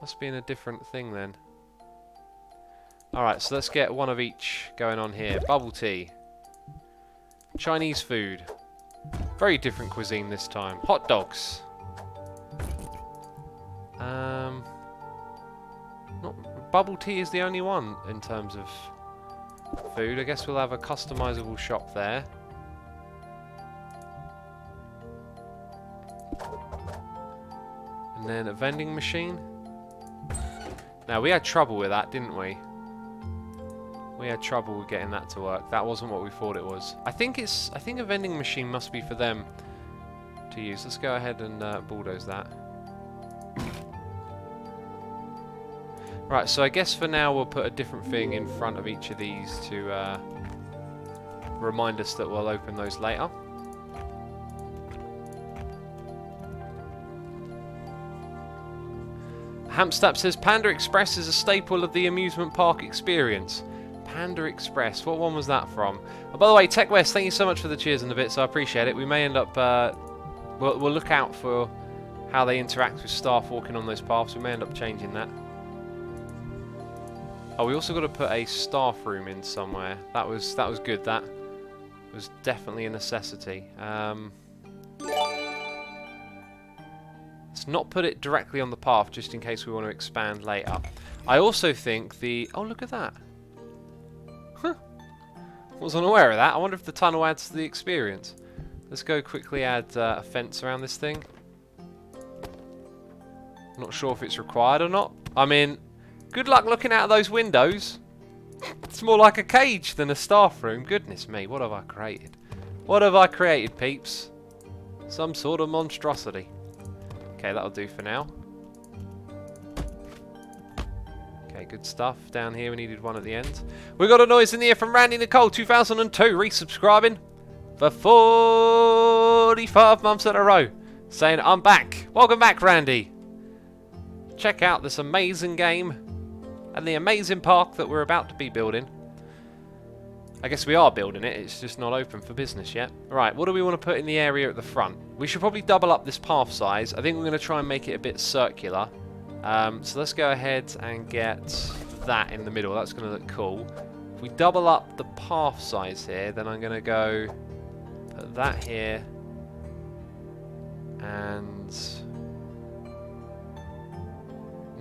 Must be in a different thing then. Alright, so let's get one of each going on here. Bubble tea. Chinese food. Very different cuisine this time. Hot dogs. bubble tea is the only one in terms of food. I guess we'll have a customizable shop there. And then a vending machine. Now, we had trouble with that, didn't we? We had trouble with getting that to work. That wasn't what we thought it was. I think a vending machine must be for them to use. Let's go ahead and bulldoze that. Right, so I guess for now we'll put a different thing in front of each of these to remind us that we'll open those later. Hampstap says Panda Express is a staple of the amusement park experience. Panda Express, what one was that from? Oh, by the way, Tech West, thank you so much for the cheers and the bits, I appreciate it. We may end up, we'll look out for how they interact with staff walking on those paths. We may end up changing that. Oh, we also got to put a staff room in somewhere. That was good. That was definitely a necessity. Let's not put it directly on the path, just in case we want to expand later. I also think the... Oh, look at that. Huh. Wasn't aware of that. I wonder if the tunnel adds to the experience. Let's go quickly add a fence around this thing. Not sure if it's required or not. I mean, good luck looking out of those windows. It's more like a cage than a staff room. Goodness me, what have I created? What have I created, peeps? Some sort of monstrosity. Okay, that'll do for now. Okay, good stuff. Down here we needed one at the end. We got a noise in the ear from Randy Nicole 2002 resubscribing for 45 months in a row, saying I'm back. Welcome back, Randy. Check out this amazing game and the amazing park that we're about to be building. I guess we are building it, it's just not open for business yet. Right, what do we want to put in the area at the front? We should probably double up this path size. I think we're going to try and make it a bit circular. So let's go ahead and get that in the middle. That's going to look cool. If we double up the path size here, then I'm going to go put that here. And...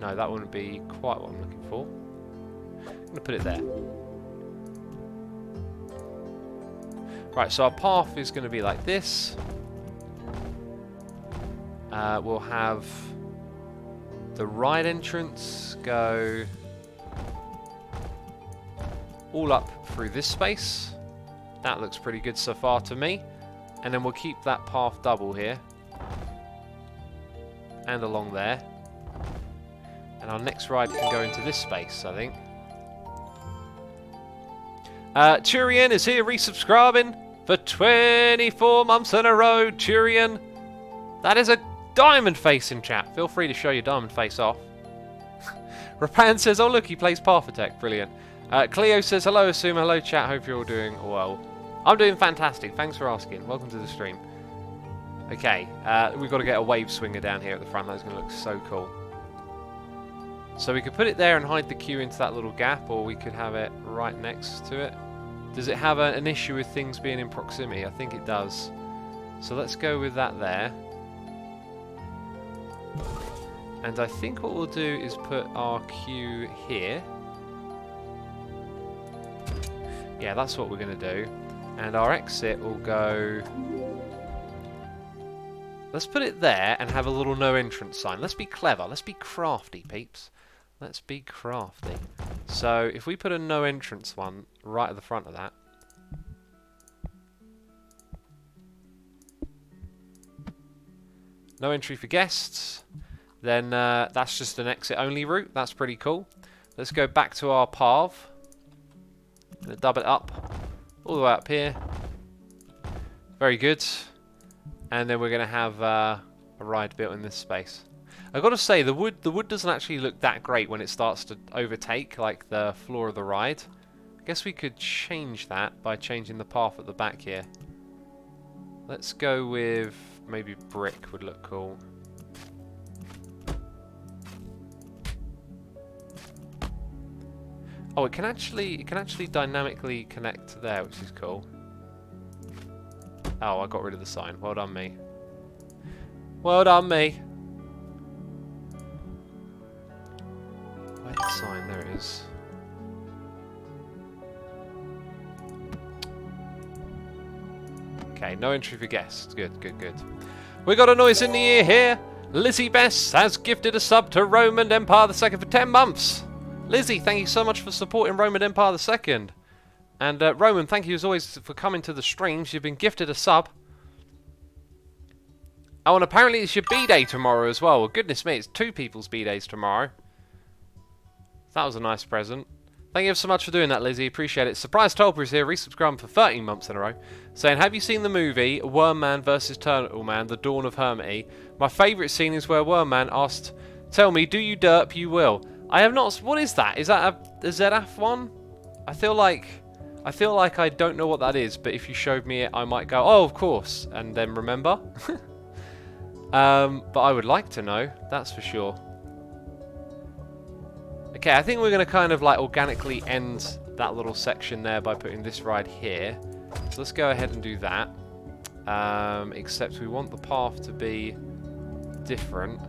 no, that wouldn't be quite what I'm looking for. I'm going to put it there. Right, so our path is going to be like this. We'll have the ride entrance go all up through this space. That looks pretty good so far to me. And then we'll keep that path double here. And along there. And our next ride can go into this space, I think. Turian is here resubscribing for 24 months in a row. Turian, that is a diamond face in chat. Feel free to show your diamond face off. Rapan says, oh look, he plays Parkitect. Brilliant. Cleo says, hello Asuma, hello chat, hope you're all doing well. I'm doing fantastic, thanks for asking. Welcome to the stream. Okay, we've got to get a wave swinger down here at the front. That's going to look so cool. So we could put it there and hide the queue into that little gap, or we could have it right next to it. Does it have an issue with things being in proximity? I think it does. So let's go with that there. And I think what we'll do is put our queue here. Yeah, that's what we're going to do. And our exit will go... let's put it there and have a little no entrance sign. Let's be clever. Let's be crafty, peeps. Let's be crafty. So if we put a no entrance one right at the front of that. No entry for guests. Then that's just an exit only route. That's pretty cool. Let's go back to our path. Dub it up. All the way up here. Very good. And then we're going to have a ride built in this space. I've got to say, the wood doesn't actually look that great when it starts to overtake, like the floor of the ride. I guess we could change that by changing the path at the back here. Let's go with maybe brick would look cool. Oh, it can actually dynamically connect to there, which is cool. Oh, I got rid of the sign. Well done, me. Well done, me. Where's the sign? There it is. Okay, no entry for guests. Good, good, good. We got a noise in the ear here. Lizzie Bess has gifted a sub to Roman Empire II for 10 months. Lizzie, thank you so much for supporting Roman Empire II. And Roman, thank you as always for coming to the streams. You've been gifted a sub. Oh, and apparently it's your B-Day tomorrow as well. Well, goodness me, it's 2 people's B-Days tomorrow. That was a nice present. Thank you so much for doing that, Lizzie. Appreciate it. Surprise Tolper is here, resubscribing for 13 months in a row. Saying, have you seen the movie Worm Man vs. Turtle Man, The Dawn of Hermity? My favourite scene is where Worm Man asked, tell me, do you derp? You will. I have not... What is that? Is that a ZF one? I feel like I don't know what that is, but if you showed me it, I might go, oh, of course, and then remember. But I would like to know, that's for sure. Okay, I think we're going to kind of like organically end that little section there by putting this ride here. So let's go ahead and do that. Except we want the path to be different.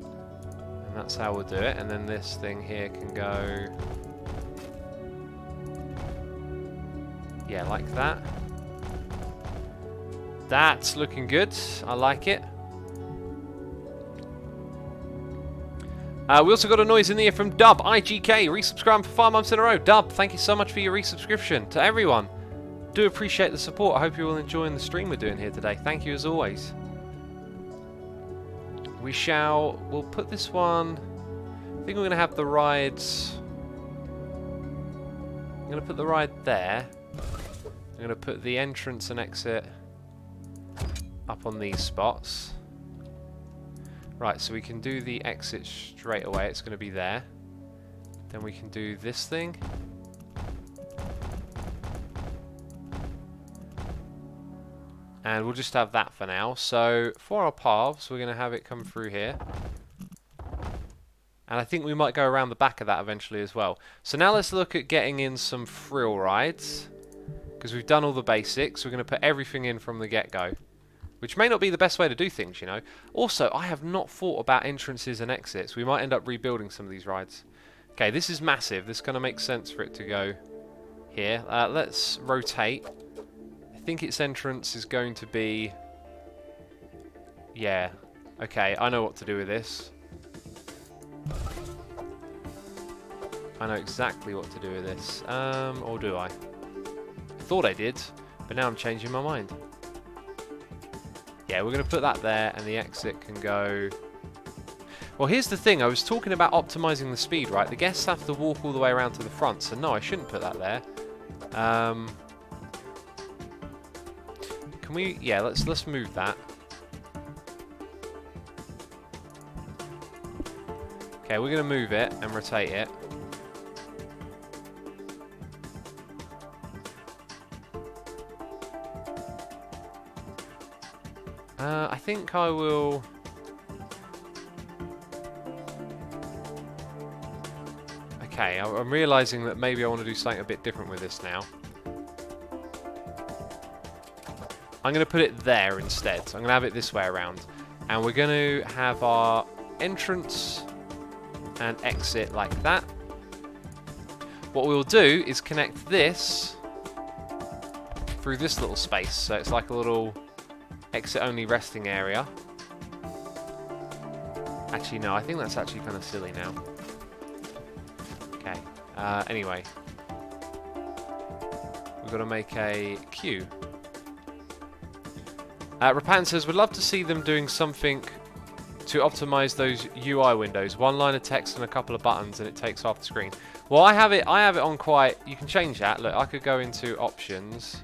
And that's how we'll do it. And then this thing here can go... yeah, like that. That's looking good. I like it. We also got a noise in the ear from Dub IGK, resubscribing for 5 months in a row. Dub, thank you so much for your resubscription. To everyone, do appreciate the support. I hope you're all enjoying the stream we're doing here today. Thank you as always. We'll put this one, I think we're going to have the rides, I'm going to put the ride there. I'm going to put the entrance and exit up on these spots. Right, so we can do the exit straight away. It's going to be there. Then we can do this thing. And we'll just have that for now. So for our paths, we're going to have it come through here. And I think we might go around the back of that eventually as well. So now let's look at getting in some thrill rides. Because we've done all the basics. We're going to put everything in from the get-go. Which may not be the best way to do things, you know. Also, I have not thought about entrances and exits. We might end up rebuilding some of these rides. Okay, this is massive. This is going to make sense for it to go here. Let's rotate. I think its entrance is going to be... yeah. Okay, I know what to do with this. I know exactly what to do with this. Or do I? I thought I did, but now I'm changing my mind. Yeah, we're going to put that there, and the exit can go... well, here's the thing. I was talking about optimizing the speed, right? The guests have to walk all the way around to the front, so no, I shouldn't put that there. Can we... yeah, let's move that. Okay, we're going to move it and rotate it. I think I will... okay, I'm realising that maybe I want to do something a bit different with this now. I'm going to put it there instead. I'm going to have it this way around. And we're going to have our entrance and exit like that. What we'll do is connect this through this little space. So it's like a little... exit only resting area. Actually, no, I think that's actually kind of silly now. Okay, anyway. We've got to make a queue. Rapan says, would love to see them doing something to optimize those UI windows. One line of text and a couple of buttons and it takes half the screen. Well, I have it on quite... you can change that. Look, I could go into options.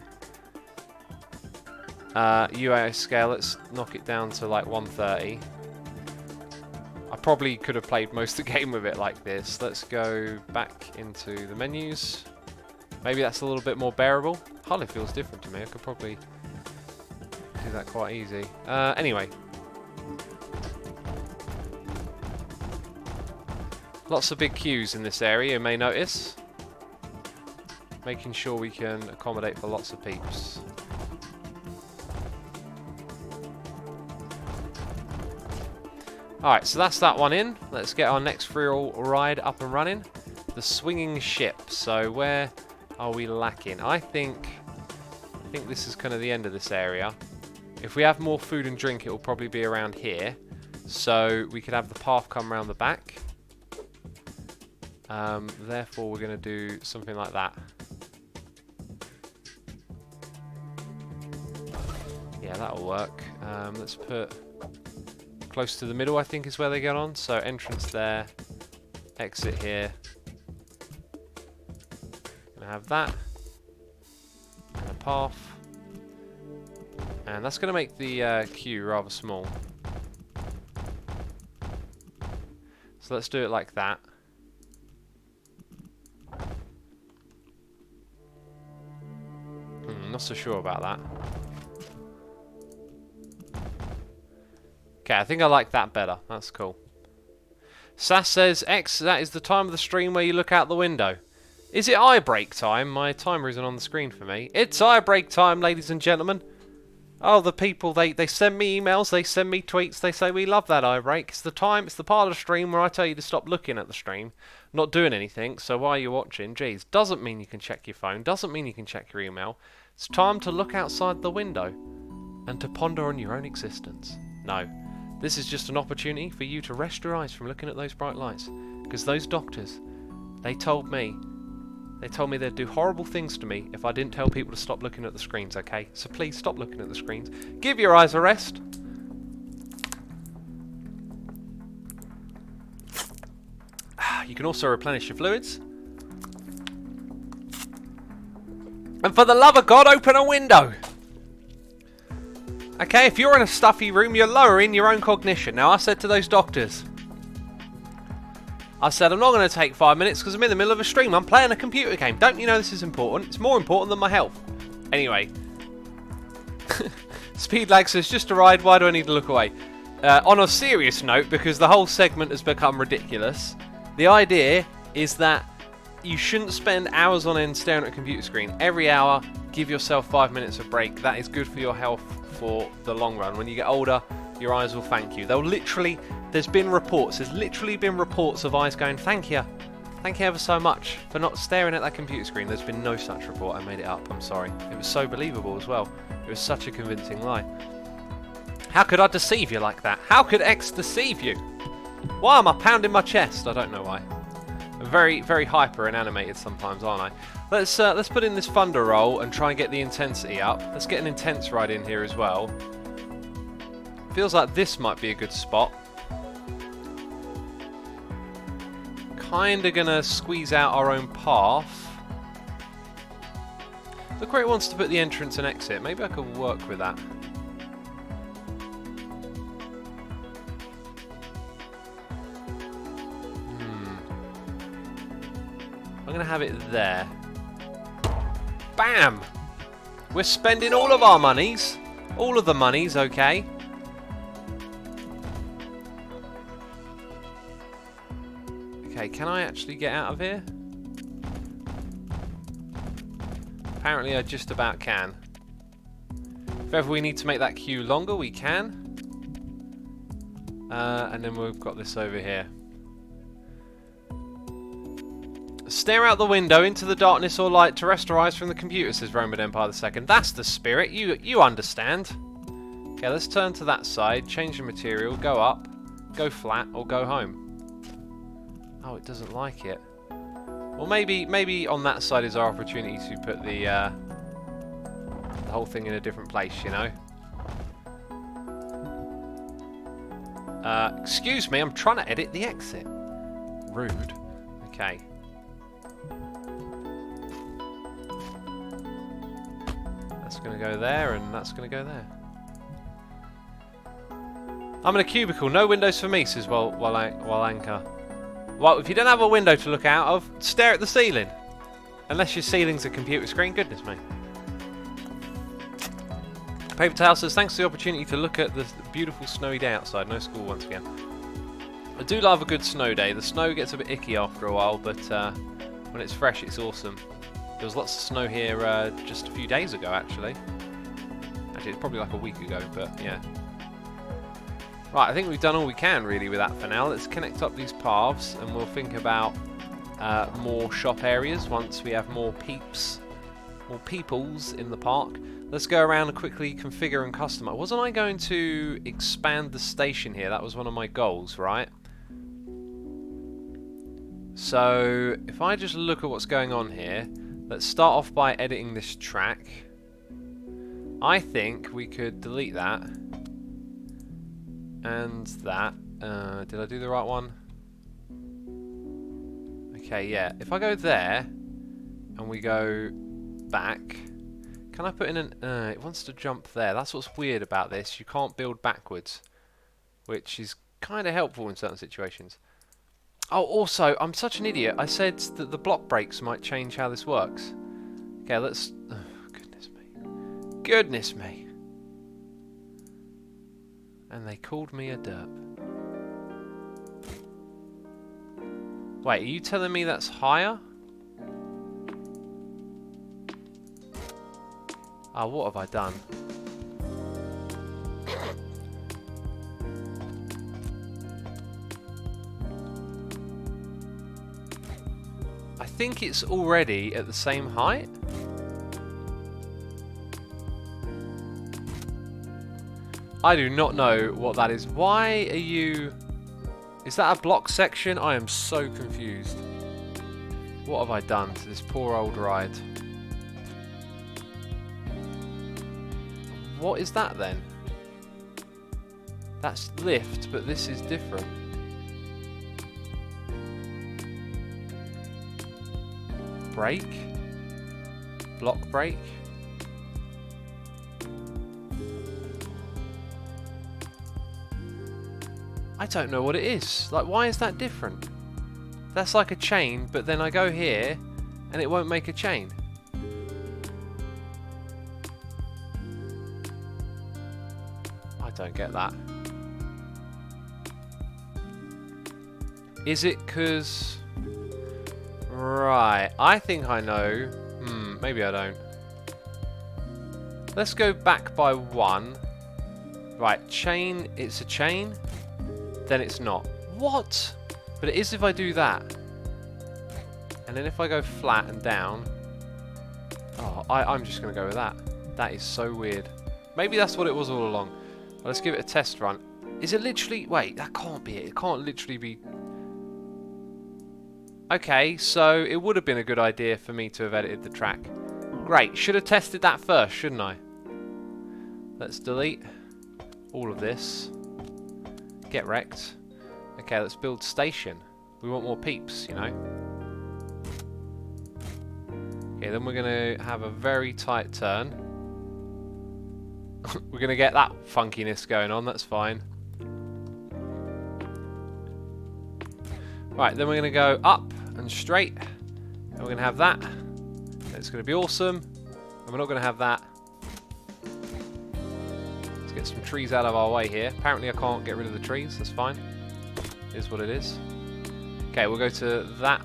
UI scale, let's knock it down to like 130. I probably could have played most of the game with it like this. Let's go back into the menus. Maybe that's a little bit more bearable. Hardly feels different to me. I could probably do that quite easy. Anyway. Lots of big queues in this area, you may notice. Making sure we can accommodate for lots of peeps. Alright, so that's that one in. Let's get our next free-roll ride up and running. The swinging ship. So where are we lacking? I think this is kind of the end of this area. If we have more food and drink, it will probably be around here. So we could have the path come around the back. Therefore, we're going to do something like that. Yeah, that'll work. Let's put close to the middle, I think is where they get on. So entrance there, exit here. Gonna have that. And a path. And that's going to make the queue rather small. So let's do it like that. Not so sure about that. Okay, I think I like that better. That's cool. Sass says, X, that is the time of the stream where you look out the window. Is it eye break time? My timer isn't on the screen for me. It's eye break time, ladies and gentlemen. Oh, the people, they send me emails, they send me tweets, they say, we love that eye break. It's the time, it's the part of the stream where I tell you to stop looking at the stream, not doing anything, so while you're watching, geez, doesn't mean you can check your phone, doesn't mean you can check your email. It's time to look outside the window and to ponder on your own existence. No, this is just an opportunity for you to rest your eyes from looking at those bright lights, because those doctors, they told me they'd do horrible things to me if I didn't tell people to stop looking at the screens, okay? So please stop looking at the screens. Give your eyes a rest. You can also replenish your fluids. And for the love of God, open a window. Okay, if you're in a stuffy room, you're lowering your own cognition. Now, I said to those doctors, I said, I'm not going to take 5 minutes because I'm in the middle of a stream. I'm playing a computer game. Don't you know this is important? It's more important than my health. Anyway. Speedlag says, just a ride. Why do I need to look away? On a serious note, because the whole segment has become ridiculous, the idea is that you shouldn't spend hours on end staring at a computer screen. Every hour, give yourself 5 minutes of break. That is good for your health for the long run. When you get older, your eyes will thank you. They'll literally... There's literally been reports of eyes going, thank you ever so much for not staring at that computer screen. There's been no such report. I made it up. I'm sorry. It was so believable as well. It was such a convincing lie. How could I deceive you like that? How could X deceive you? Why am I pounding my chest? I don't know why. I'm very, very hyper and animated sometimes, aren't I? Let's put in this thunder roll and try and get the intensity up. Let's get an intense ride in here as well. Feels like this might be a good spot. Kinda gonna squeeze out our own path. Look where it wants to put the entrance and exit. Maybe I could work with that. I'm gonna have it there. Bam! We're spending all of our monies. All of the monies, okay. Okay, can I actually get out of here? Apparently I just about can. If ever we need to make that queue longer, we can. And then we've got this over here. Stare out the window into the darkness or light to rest our eyes from the computer, says Roman Empire II. That's the spirit, you understand. Okay, let's turn to that side, change the material, go up, go flat, or go home. Oh, it doesn't like it. Well, maybe on that side is our opportunity to put the whole thing in a different place, you know? Excuse me, I'm trying to edit the exit. Rude. Okay. That's going to go there, and that's going to go there. I'm in a cubicle. No windows for me, says while Anchor. Well, if you don't have a window to look out of, stare at the ceiling. Unless your ceiling's a computer screen. Goodness me. Paper Towel says, thanks for the opportunity to look at the beautiful snowy day outside. No school once again. I do love a good snow day. The snow gets a bit icky after a while, but when it's fresh, it's awesome. There was lots of snow here just a few days ago, actually. Actually, it's probably like a week ago, but yeah. Right, I think we've done all we can really with that for now. Let's connect up these paths and we'll think about more shop areas once we have more peoples in the park. Let's go around and quickly configure and customize. Wasn't I going to expand the station here? That was one of my goals, right? So if I just look at what's going on here, let's start off by editing this track. I think we could delete that. And that. Did I do the right one? Okay, yeah. If I go there, and we go back, can I put in an... it wants to jump there. That's what's weird about this. You can't build backwards, which is kind of helpful in certain situations. Oh, also, I'm such an idiot. I said that the block breaks might change how this works. Okay, let's... Oh, goodness me. Goodness me. And they called me a derp. Wait, are you telling me that's higher? Oh, what have I done? I think it's already at the same height. I do not know what that is. Why are you... Is that a block section? I am so confused. What have I done to this poor old ride? What is that then? That's lift, but this is different. Brake? Block brake? I don't know what it is. Like, why is that different? That's like a chain, but then I go here and it won't make a chain. I don't get that. Is it because... Right, I think I know. Maybe I don't. Let's go back by one. Right, chain, it's a chain. Then it's not. What? But it is if I do that. And then if I go flat and down... Oh, I'm just going to go with that. That is so weird. Maybe that's what it was all along. Well, let's give it a test run. Is it literally... Wait, that can't be it. It can't literally be... Okay, so it would have been a good idea for me to have edited the track. Great. Should have tested that first, shouldn't I? Let's delete all of this. Get wrecked. Okay, let's build station. We want more peeps, you know. Okay, then we're going to have a very tight turn. We're going to get that funkiness going on, that's fine. Right, then we're going to go up and straight. And we're going to have that. It's going to be awesome. And we're not going to have that. Let's get some trees out of our way here. Apparently I can't get rid of the trees, that's fine. It is what it is. Okay, we'll go to that.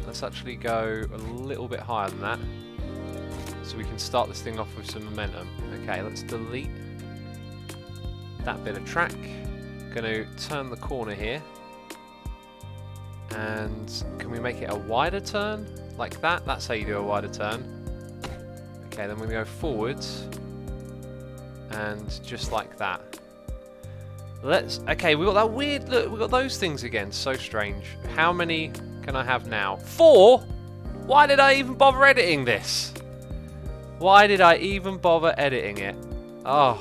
Let's actually go a little bit higher than that. So we can start this thing off with some momentum. Okay, let's delete that bit of track. Going to turn the corner here. And can we make it a wider turn? Like that? That's how you do a wider turn. Okay, then we're going to go forwards. And just like that. Okay, we got that weird, look, we got those things again. So strange. How many can I have now? 4? Why did I even bother editing this? Why did I even bother editing it? Oh,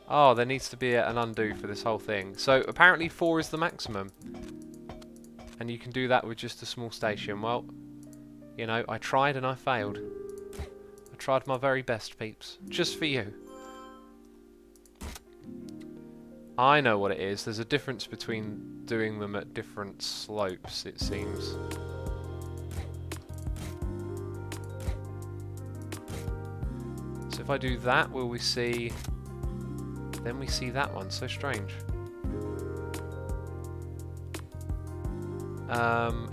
there needs to be an undo for this whole thing. So apparently 4 is the maximum. And you can do that with just a small station. Well, you know, I tried and I failed. I tried my very best, peeps. Just for you. I know what it is. There's a difference between doing them at different slopes, it seems. So if I do that, will we see... Then we see that one. So strange.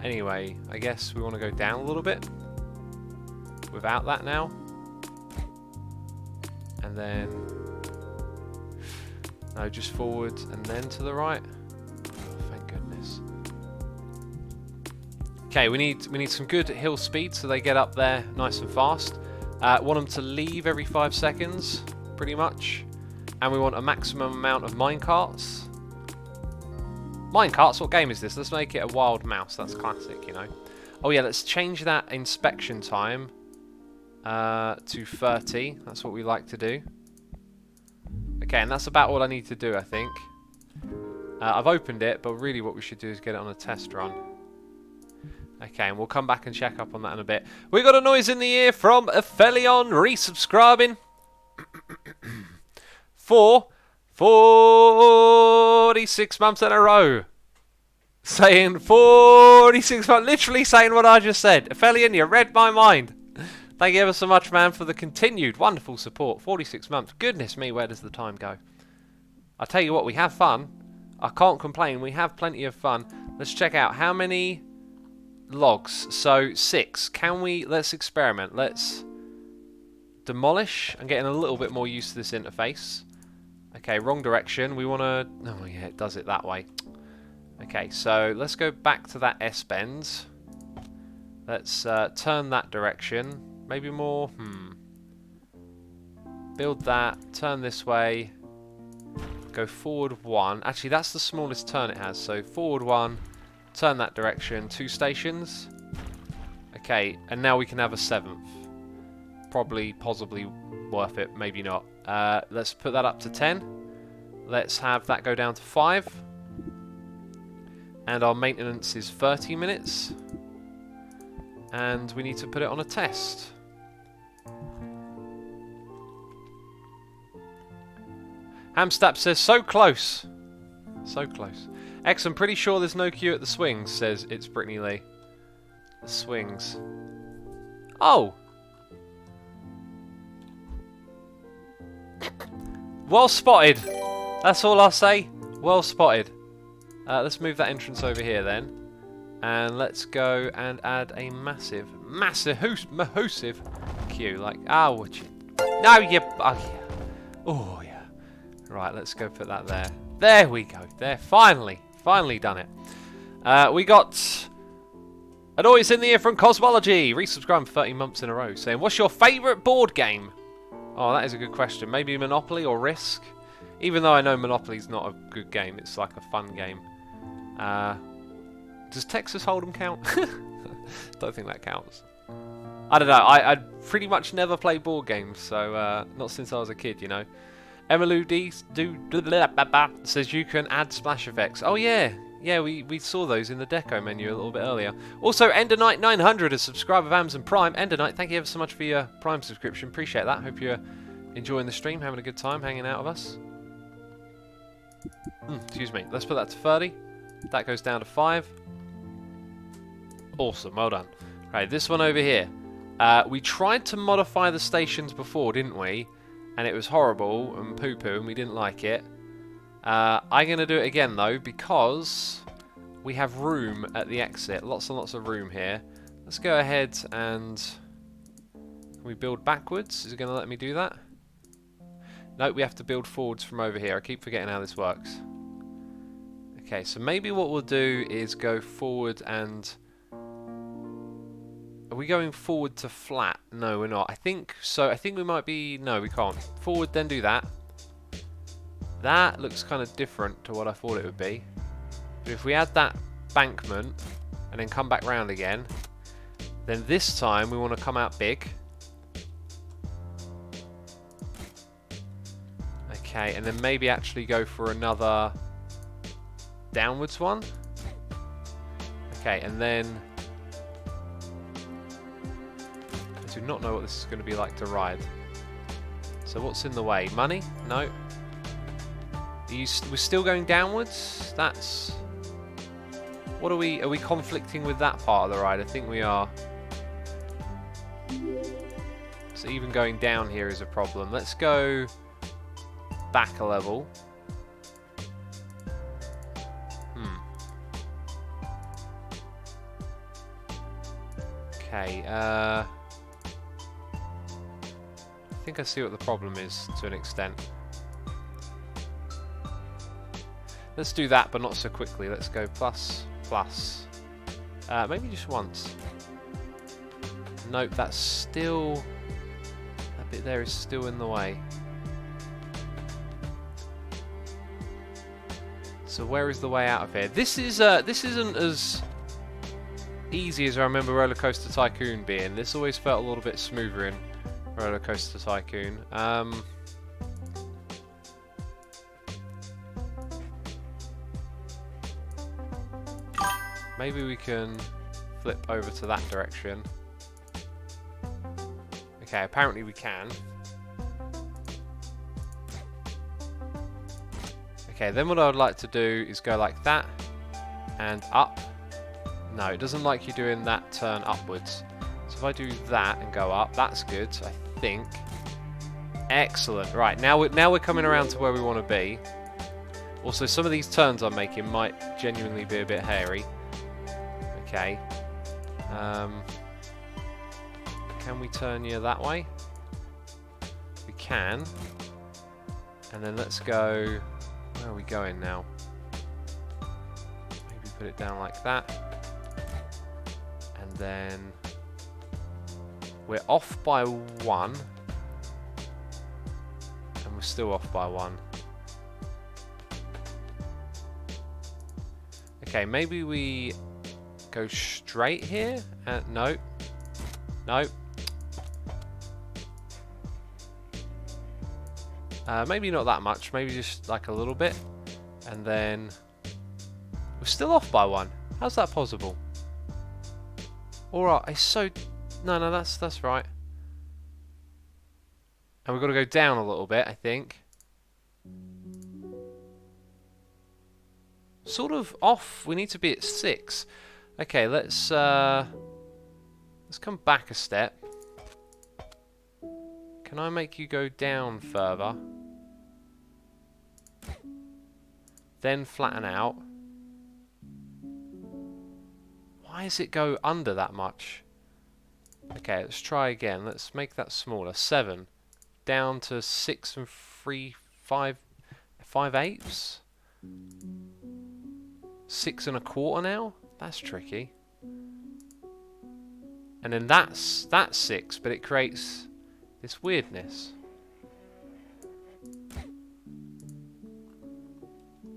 Anyway, I guess we want to go down a little bit. Without that now. And then... No, just forward and then to the right. Oh, thank goodness. Okay, we need some good hill speed so they get up there nice and fast. Want them to leave every 5 seconds, pretty much. And we want a maximum amount of minecarts. Minecarts? What game is this? Let's make it a wild mouse. That's classic, you know. Oh yeah, let's change that inspection time to 30. That's what we like to do. Okay, and that's about all I need to do, I think. I've opened it, but really what we should do is get it on a test run. Okay, and we'll come back and check up on that in a bit. We got a noise in the ear from Aphelion resubscribing for 46 months in a row. Saying 46 months, literally saying what I just said. Aphelion, you read my mind. Thank you ever so much, man, for the continued wonderful support. 46 months. Goodness me, where does the time go? I tell you what, we have fun. I can't complain. We have plenty of fun. Let's check out how many logs. So 6. Can we? Let's experiment. Let's demolish. I'm getting a little bit more used to this interface. Okay, wrong direction. We want to. Oh yeah, it does it that way. Okay, so let's go back to that S-bend. Let's turn that direction. Maybe more. Build that. Turn this way. Go forward 1. Actually, that's the smallest turn it has. So forward 1. Turn that direction. 2 stations. Okay, and now we can have a 7th. Probably, possibly worth it. Maybe not. Let's put that up to 10. Let's have that go down to 5. And our maintenance is 30 minutes. And we need to put it on a test. Hamstap says, so close. So close. X, I'm pretty sure there's no queue at the swings, says It's Brittany Lee. The swings. Oh! Well spotted. That's all I'll say. Well spotted. Let's move that entrance over here then. And let's go and add a massive queue. Like, would you? No, you. Oh, yeah. Right, let's go put that there. There we go. There, finally done it. We got a noise in the ear from Cosmology. Resubscribing for 30 months in a row, saying, "What's your favourite board game?" Oh, that is a good question. Maybe Monopoly or Risk. Even though I know Monopoly's not a good game, it's like a fun game. Does Texas Hold'em count? Don't think that counts. I don't know. I pretty much never play board games, so not since I was a kid, you know. Emeludi says you can add splash effects. Oh yeah, we saw those in the deco menu a little bit earlier. Also, Ender Knight 900 has subscribed with Amazon Prime. Ender Knight, thank you ever so much for your Prime subscription. Appreciate that. Hope you're enjoying the stream, having a good time, hanging out with us. Excuse me. Let's put that to 30. That goes down to 5. Awesome. Well done. Right, this one over here. We tried to modify the stations before, didn't we? And it was horrible and poo-poo, and we didn't like it. I'm going to do it again, though, because we have room at the exit. Lots and lots of room here. Let's go ahead and... Can we build backwards? Is it going to let me do that? Nope, we have to build forwards from over here. I keep forgetting how this works. Okay, so maybe what we'll do is go forward and... Are we going forward to flat? No, we're not. I think so. I think we might be... No, we can't. Forward, then do that. That looks kind of different to what I thought it would be. But if we add that bankment and then come back round again, then this time we want to come out big. Okay, and then maybe actually go for another downwards one. Okay, and then... I do not know what this is going to be like to ride. So what's in the way? Money? No. We're still going downwards? That's... What are we conflicting with that part of the ride? I think we are. So even going down here is a problem. Let's go back a level. Okay, I think I see what the problem is to an extent. Let's do that, but not so quickly. Let's go plus, plus. Maybe just once. Nope, that's still... That bit there is still in the way. So where is the way out of here? This isn't as easy as I remember Roller Coaster Tycoon being. This always felt a little bit smoother in Roller Coaster Tycoon. Maybe we can flip over to that direction. Okay, apparently we can. Okay, then what I would like to do is go like that and up. No, it doesn't like you doing that turn upwards. So if I do that and go up, that's good, I think. Excellent. Right, now we're coming around to where we want to be. Also, some of these turns I'm making might genuinely be a bit hairy. Okay. Can we turn you that way? We can. And then let's go... Where are we going now? Maybe put it down like that. And then... We're off by 1. And we're still off by 1. Okay, maybe we go straight here? No. No. Maybe not that much, maybe just like a little bit. And then we're still off by 1. How's that possible? Alright, it's so... No, that's right. And we've got to go down a little bit, I think. Sort of off. We need to be at 6. Okay, let's come back a step. Can I make you go down further? Then flatten out. Why does it go under that much? Okay, let's try again. Let's make that smaller. 7. Down to 6 and 5/8. 6 1/4 now? That's tricky. And then that's 6, but it creates this weirdness.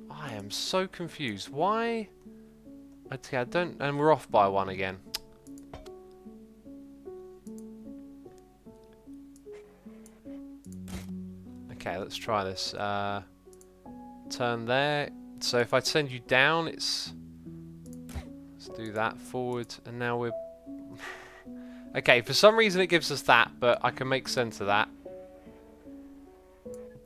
I am so confused. Why? Okay, I don't... And we're off by 1 again. Okay, let's try this. Turn there. So if I send you down, it's... Let's do that. Forward. And now we're... Okay, for some reason it gives us that, but I can make sense of that.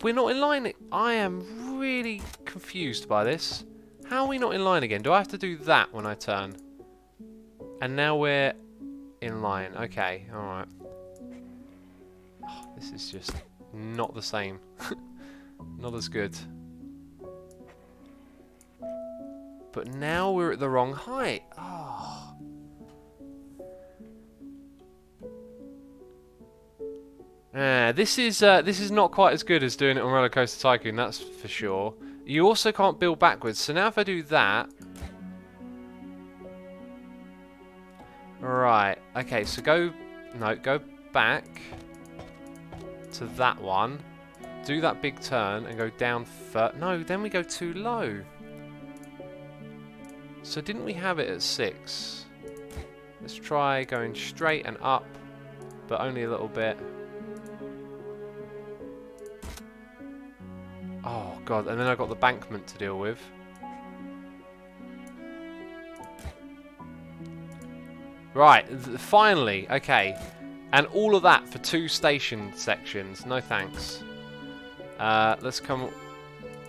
We're not in line. I am really confused by this. How are we not in line again? Do I have to do that when I turn? And now we're in line. Okay, alright. Oh, this is just not the same. Not as good. But now we're at the wrong height. Oh. This is not quite as good as doing it on Roller Coaster Tycoon, that's for sure. You also can't build backwards, so now if I do that... Right, okay, so go back to that one. Do that big turn and go down no, then we go too low. So didn't we have it at 6? Let's try going straight and up, but only a little bit. Oh god, and then I've got the bankment to deal with. Right, finally, okay. And all of that for 2 station sections, no thanks. Let's come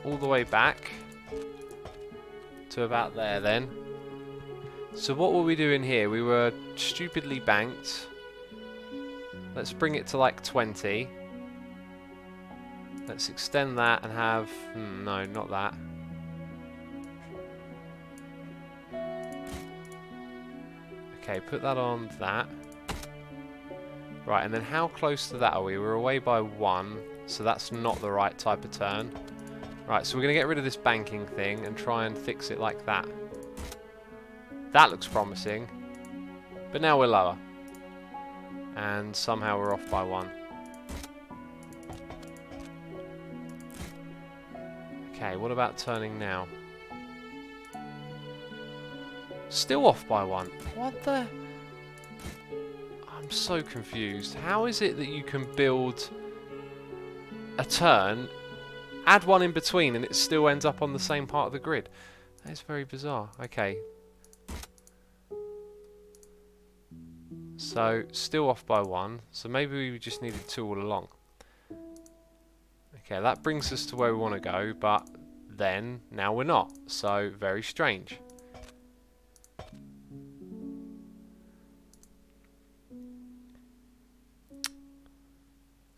all the way back to about there then. So what were we doing here? We were stupidly banked. Let's bring it to like 20. Let's extend that and have... no, not that. Okay, put that on that. Right, and then how close to that are we? We're away by 1, so that's not the right type of turn. Right, so we're going to get rid of this banking thing and try and fix it like that. That looks promising. But now we're lower. And somehow we're off by 1. Okay, what about turning now? Still off by 1. What the... I'm so confused. How is it that you can build a turn, add 1 in between, and it still ends up on the same part of the grid? That is very bizarre. Okay. So, still off by 1. So maybe we just needed 2 all along. Okay, that brings us to where we want to go, but then, now we're not. So, very strange.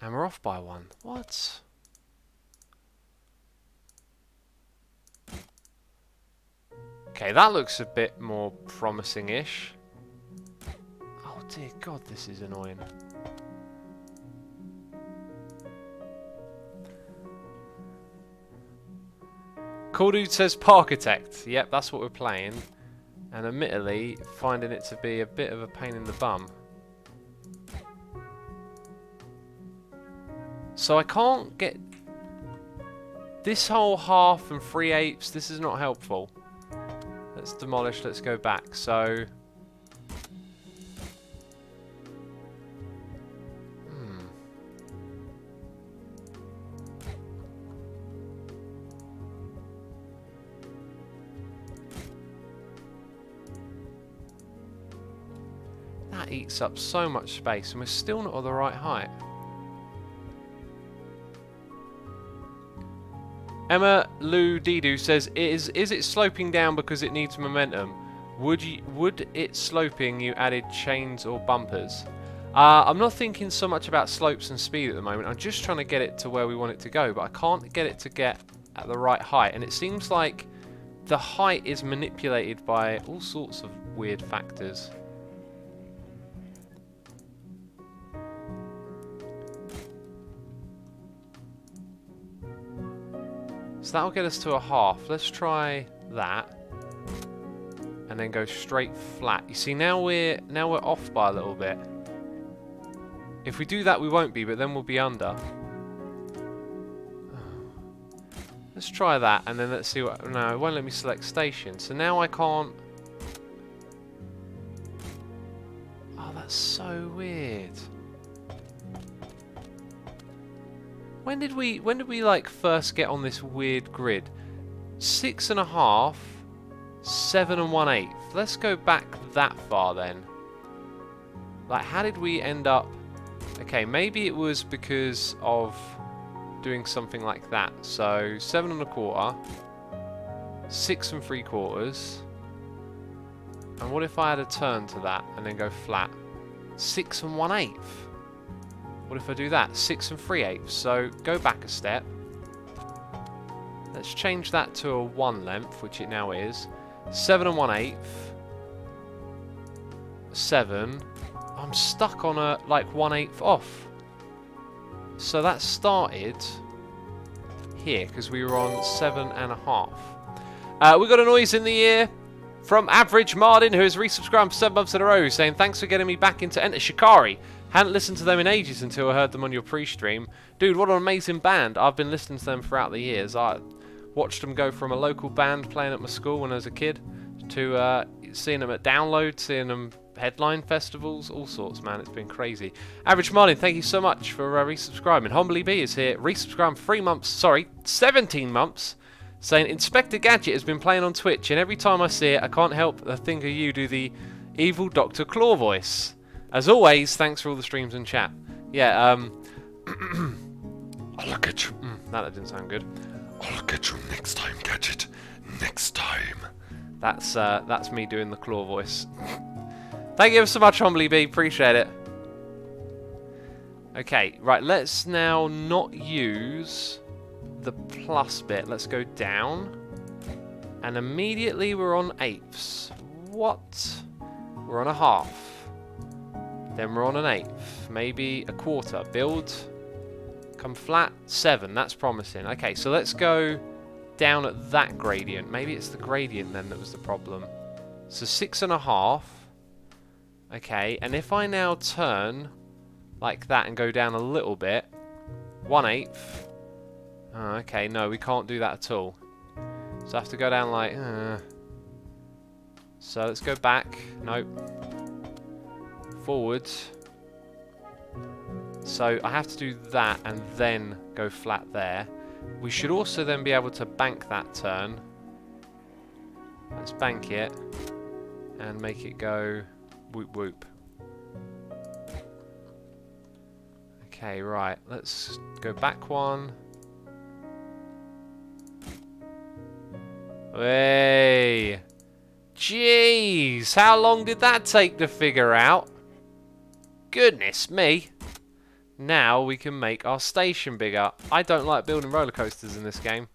And we're off by 1. What? Okay, that looks a bit more promising-ish. Oh dear God, this is annoying. Cool Dude says Parkitect. Yep, that's what we're playing. And admittedly, finding it to be a bit of a pain in the bum. So I can't get... This whole half and 3/8, this is not helpful. Let's demolish, let's go back. So... That eats up so much space and we're still not at the right height. Emma Lou Didu says, is it sloping down because it needs momentum? Would it sloping you added chains or bumpers? I'm not thinking so much about slopes and speed at the moment. I'm just trying to get it to where we want it to go, but I can't get it to get at the right height. And it seems like the height is manipulated by all sorts of weird factors. So that'll get us to a half. Let's try that. And then go straight flat. You see, now we're off by a little bit. If we do that, we won't be, but then we'll be under. Let's try that, and then let's see what... No, it won't let me select station. So now I can't... Oh, that's so weird. When did we like first get on this weird grid? 6.5, 7 1/8. Let's go back that far then. Like, how did we end up? Okay, maybe it was because of doing something like that. So 7 1/4, 6 3/4. And what if I had a turn to that and then go flat? 6 1/8. What if I do that? 6 3/8. So go back a step. Let's change that to a 1 length, which it now is. 7 1/8. 7. I'm stuck on a like 1/8 off. So that started here because we were on 7.5. We got a noise in the ear from Average Martin, who has resubscribed for 7 months in a row, saying thanks for getting me back into Enter Shikari. Hadn't listened to them in ages until I heard them on your pre-stream. Dude, what an amazing band. I've been listening to them throughout the years. I watched them go from a local band playing at my school when I was a kid to seeing them at Download, seeing them headline festivals, all sorts, man. It's been crazy. Average Martin, thank you so much for resubscribing. Humbly B is here, resubscribing 3 months, sorry, 17 months, saying Inspector Gadget has been playing on Twitch, and every time I see it, I can't help but think of you do the evil Dr. Claw voice. As always, thanks for all the streams and chat. Yeah, I'll get you. That didn't sound good. I'll get you next time, Gadget. Next time. That's me doing the Claw voice. Thank you so much, Humbly B. Appreciate it. Okay, right. Let's now not use the plus bit. Let's go down. And immediately we're on eighths. What? We're on a half. Then we're on an eighth. Maybe a quarter. Build. Come flat. 7. That's promising. Okay, so let's go down at that gradient. Maybe it's the gradient then that was the problem. So 6.5. Okay, and if I now turn like that and go down a little bit, 1/8. Oh, okay, no, we can't do that at all. So I have to go down like... So let's go back. Nope. Forwards. So I have to do that and then go flat there. We should also then be able to bank that turn. Let's bank it and make it go whoop whoop. Okay, right. Let's go back one. Hey! Jeez! How long did that take to figure out? Goodness me! Now we can make our station bigger. I don't like building roller coasters in this game.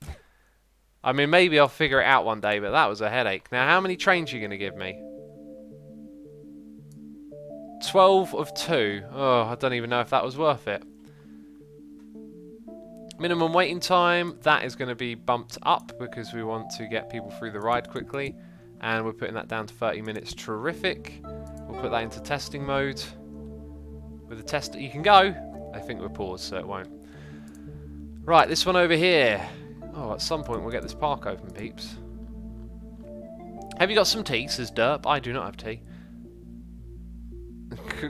I mean, maybe I'll figure it out one day, but that was a headache. Now, how many trains are you going to give me? 12 of 2. Oh, I don't even know if that was worth it. Minimum waiting time, that is going to be bumped up because we want to get people through the ride quickly. And we're putting that down to 30 minutes. Terrific. We'll put that into testing mode. With the test, you can go. I think we're paused, so it won't. Right, this one over here. Oh, at some point we'll get this park open, peeps. Have you got some tea? Says Derp. I do not have tea.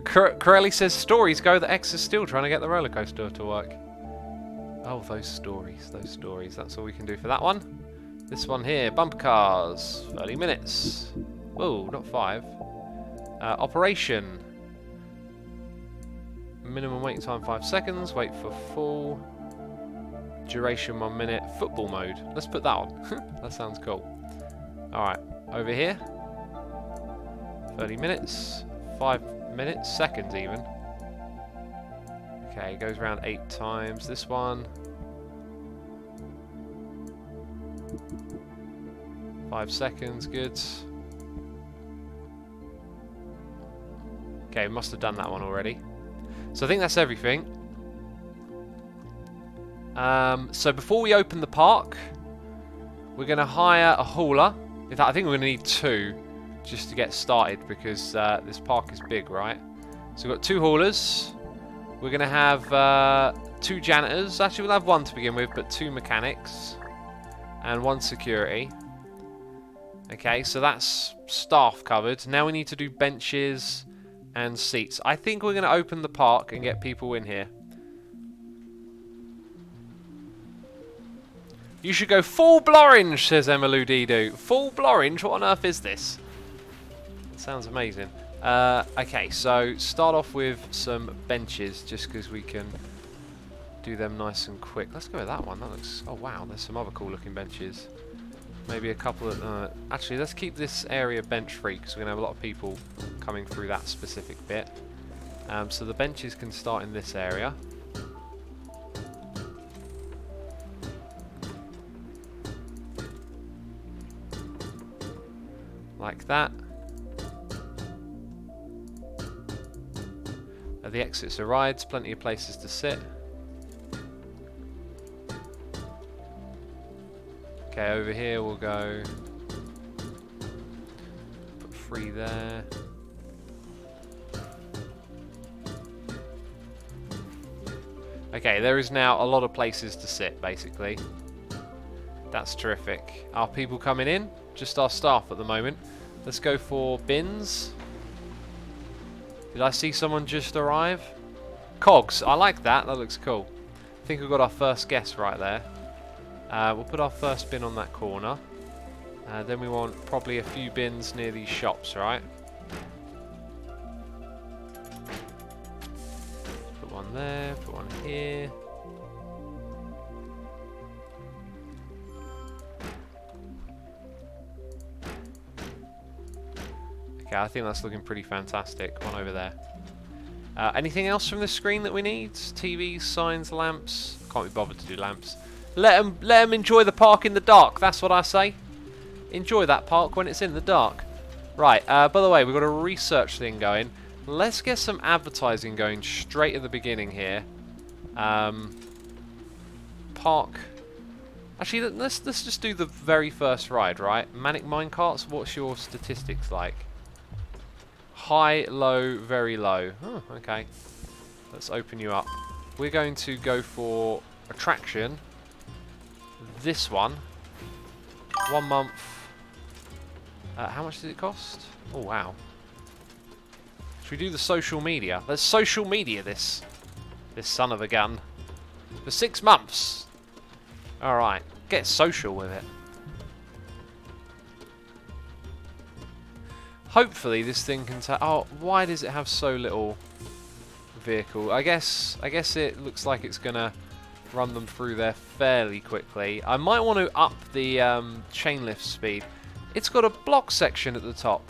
Corelli says stories go that X is still trying to get the roller coaster to work. Oh, those stories, those stories. That's all we can do for that one. This one here, bumper cars, 30 minutes. Whoa, not 5. Operation. Minimum waiting time 5 seconds. Wait for full. Duration 1 minute. Football mode. Let's put that on. That sounds cool. Alright, over here. 30 minutes. 5 minutes, seconds even. Okay, it goes around 8 times. This one. 5 seconds, good. Okay, must have done that one already. So I think that's everything. So before we open the park, we're going to hire a hauler. In fact, I think we're going to need 2 just to get started because this park is big, right? So we've got 2 haulers. We're going to have 2 janitors. Actually, we'll have 1 to begin with, but 2 mechanics. And 1 security. Okay, so that's staff covered. Now we need to do benches and seats. I think we're going to open the park and get people in here. You should go full blorange, says Emmylou Dido. Full blorange? What on earth is this? That sounds amazing. Okay, so start off with some benches, just because we can do them nice and quick. Let's go with that one. That looks... Oh, wow, there's some other cool looking benches. Maybe a couple of... actually, let's keep this area bench free, because we're going to have a lot of people coming through that specific bit. So the benches can start in this area. Like that. The exits are rides, plenty of places to sit. Okay, over here we'll go put 3 there. Okay, there is now a lot of places to sit, basically. That's terrific. Are people coming in? Just our staff at the moment. Let's go for bins. Did I see someone just arrive? Cogs. I like that. That looks cool. I think we've got our first guest right there. We'll put our first bin on that corner. Then we want probably a few bins near these shops, right? Put one there. Put one here. Okay, I think that's looking pretty fantastic. One over there. Anything else from this screen that we need? TVs, signs, lamps. Can't be bothered to do lamps. Let them enjoy the park in the dark. That's what I say. Enjoy that park when it's in the dark. Right. By the way, we've got a research thing going. Let's get some advertising going straight at the beginning here. Park Actually, let's just do the very first ride, right? Manic minecarts. What's your statistics like? High, low, very low. Oh, okay. Let's open you up. We're going to go for attraction. This one. 1 month. How much does it cost? Oh, wow. Should we do the social media? Let's social media this. This son of a gun. For 6 months. Alright. Get social with it. Hopefully this thing can take... Oh, why does it have so little vehicle? I guess it looks like it's going to run them through there fairly quickly. I might want to up the chain lift speed. It's got a block section at the top.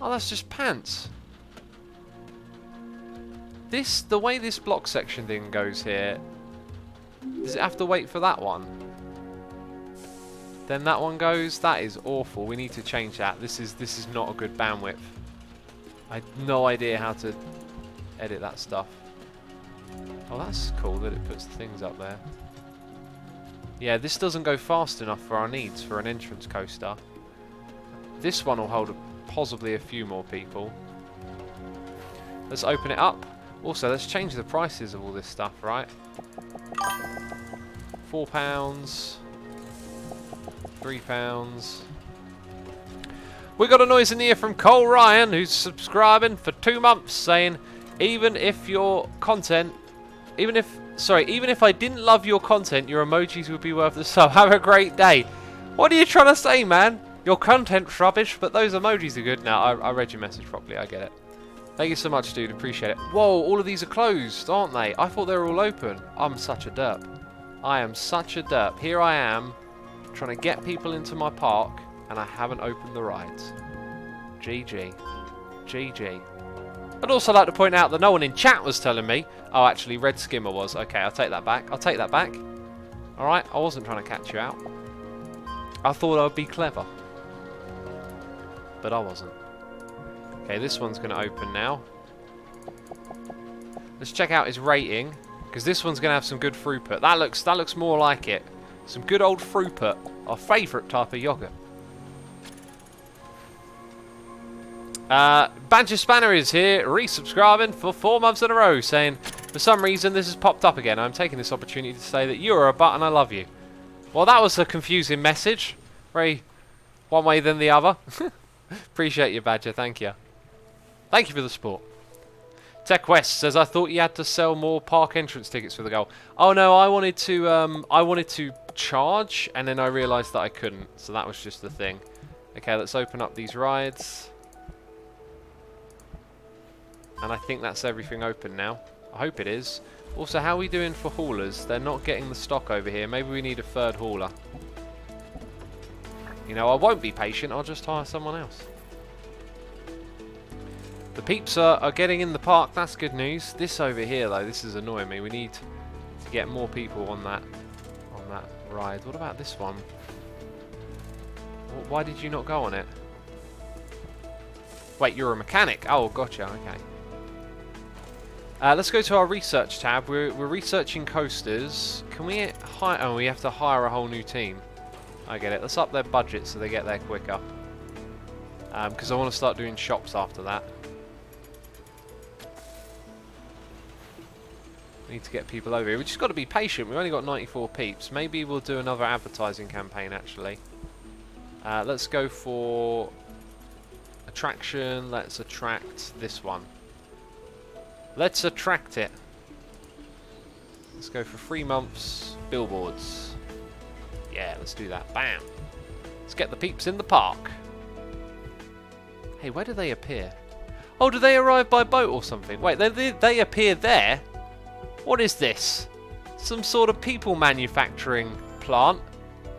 Oh, that's just pants. The way this block section thing goes here, does it have to wait for that one? Then that one goes. That is awful. We need to change that. This is not a good bandwidth. I have no idea how to edit that stuff. Oh, that's cool that it puts the things up there. Yeah, this doesn't go fast enough for our needs for an entrance coaster. This one will hold possibly a few more people. Let's open it up. Also, let's change the prices of all this stuff, right? £4. £3. We got a noise in the ear from Cole Ryan, who's subscribing for 2 months, saying, even if I didn't love your content, your emojis would be worth the sub. Have a great day. What are you trying to say, man? Your content's rubbish, but those emojis are good. Now, I read your message properly. I get it. Thank you so much, dude. Appreciate it. Whoa, all of these are closed, aren't they? I thought they were all open. I'm such a derp. I am such a derp. Here I am, trying to get people into my park, and I haven't opened the rides. GG. GG. I'd also like to point out that no one in chat was telling me. Oh, actually, Red Skimmer was. Okay, I'll take that back. I'll take that back. Alright, I wasn't trying to catch you out. I thought I would be clever. But I wasn't. Okay, this one's going to open now. Let's check out his rating, because this one's going to have some good throughput. That looks more like it. Some good old throughput. Our favourite type of yogurt. Badger Spanner is here, resubscribing for 4 months in a row, saying, for some reason this has popped up again. I'm taking this opportunity to say that you are a butt and I love you. Well, that was a confusing message. Very one way than the other. Appreciate you, Badger. Thank you. Thank you for the support. Tech West says, I thought you had to sell more park entrance tickets for the goal. Oh no, I wanted to charge, and then I realised that I couldn't, so that was just the thing. Okay, let's open up these rides. And I think that's everything open now. I hope it is. Also, how are we doing for haulers? They're not getting the stock over here. Maybe we need a third hauler. You know, I won't be patient. I'll just hire someone else. The peeps are getting in the park. That's good news. This over here, though, this is annoying me. We need to get more people on that ride. What about this one? Why did you not go on it? Wait, you're a mechanic. Oh, gotcha. Okay. Let's go to our research tab. We're researching coasters. Can we hire... Oh, we have to hire a whole new team. I get it. Let's up their budget so they get there quicker. Because I want to start doing shops after that. We need to get people over here. We've just got to be patient. We've only got 94 peeps. Maybe we'll do another advertising campaign, actually. Let's go for... attraction. Let's attract this one. Let's attract it. Let's go for 3 months billboards. Yeah, let's do that. Bam. Let's get the peeps in the park. Hey, where do they appear? Oh, do they arrive by boat or something? Wait, they appear there? What is this? Some sort of people manufacturing plant?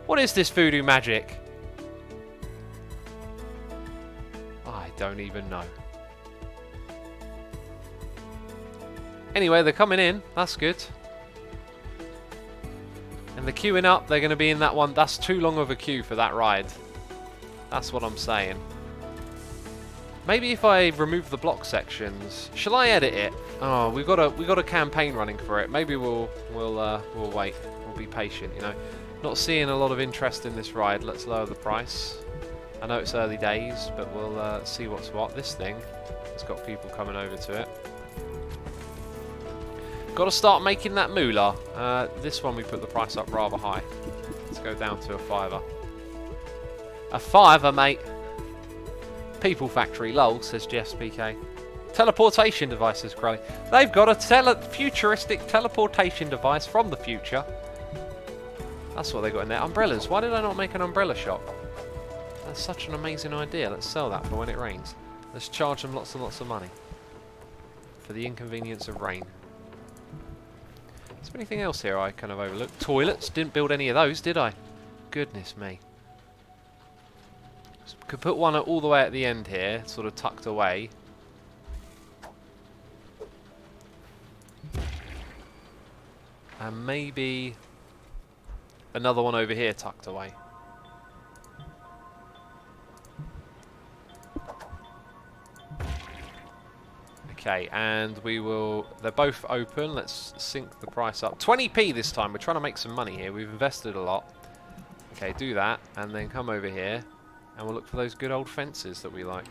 What is this voodoo magic? I don't even know. Anyway, they're coming in. That's good. And they're queuing up. They're going to be in that one. That's too long of a queue for that ride. That's what I'm saying. Maybe if I remove the block sections, shall I edit it? Oh, we got a campaign running for it. Maybe we'll wait. We'll be patient, you know. Not seeing a lot of interest in this ride. Let's lower the price. I know it's early days, but we'll see what's what. This thing has got people coming over to it. Got to start making that moolah. This one we put the price up rather high. Let's go down to a £5. A £5, mate. People Factory, lol, says Jeff's PK. Teleportation devices, Crowley. They've got a futuristic teleportation device from the future. That's what they got in there. Umbrellas. Why did I not make an umbrella shop? That's such an amazing idea. Let's sell that for when it rains. Let's charge them lots and lots of money for the inconvenience of rain. Is there anything else here I kind of overlooked? Toilets. Didn't build any of those, did I? Goodness me. Could put one all the way at the end here, sort of tucked away. And maybe another one over here tucked away. Okay, and we will... They're both open. Let's sync the price up. 20p this time. We're trying to make some money here. We've invested a lot. Okay, do that, and then come over here. And we'll look for those good old fences that we like.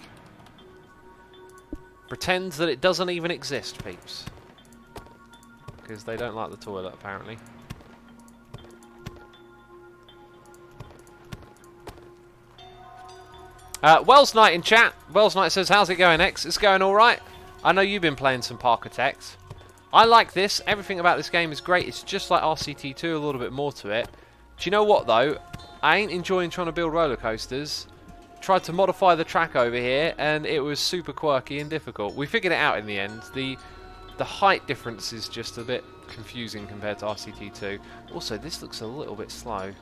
Pretend that it doesn't even exist, peeps. Because they don't like the toilet, apparently. Wells Knight in chat. Wells Knight says, how's it going, X? It's going alright. I know you've been playing some Parkitect. I like this. Everything about this game is great. It's just like RCT2, a little bit more to it. Do you know what, though? I ain't enjoying trying to build roller coasters. Tried to modify the track over here, and it was super quirky and difficult. We figured it out in the end. The height difference is just a bit confusing compared to RCT2. Also, this looks a little bit slow.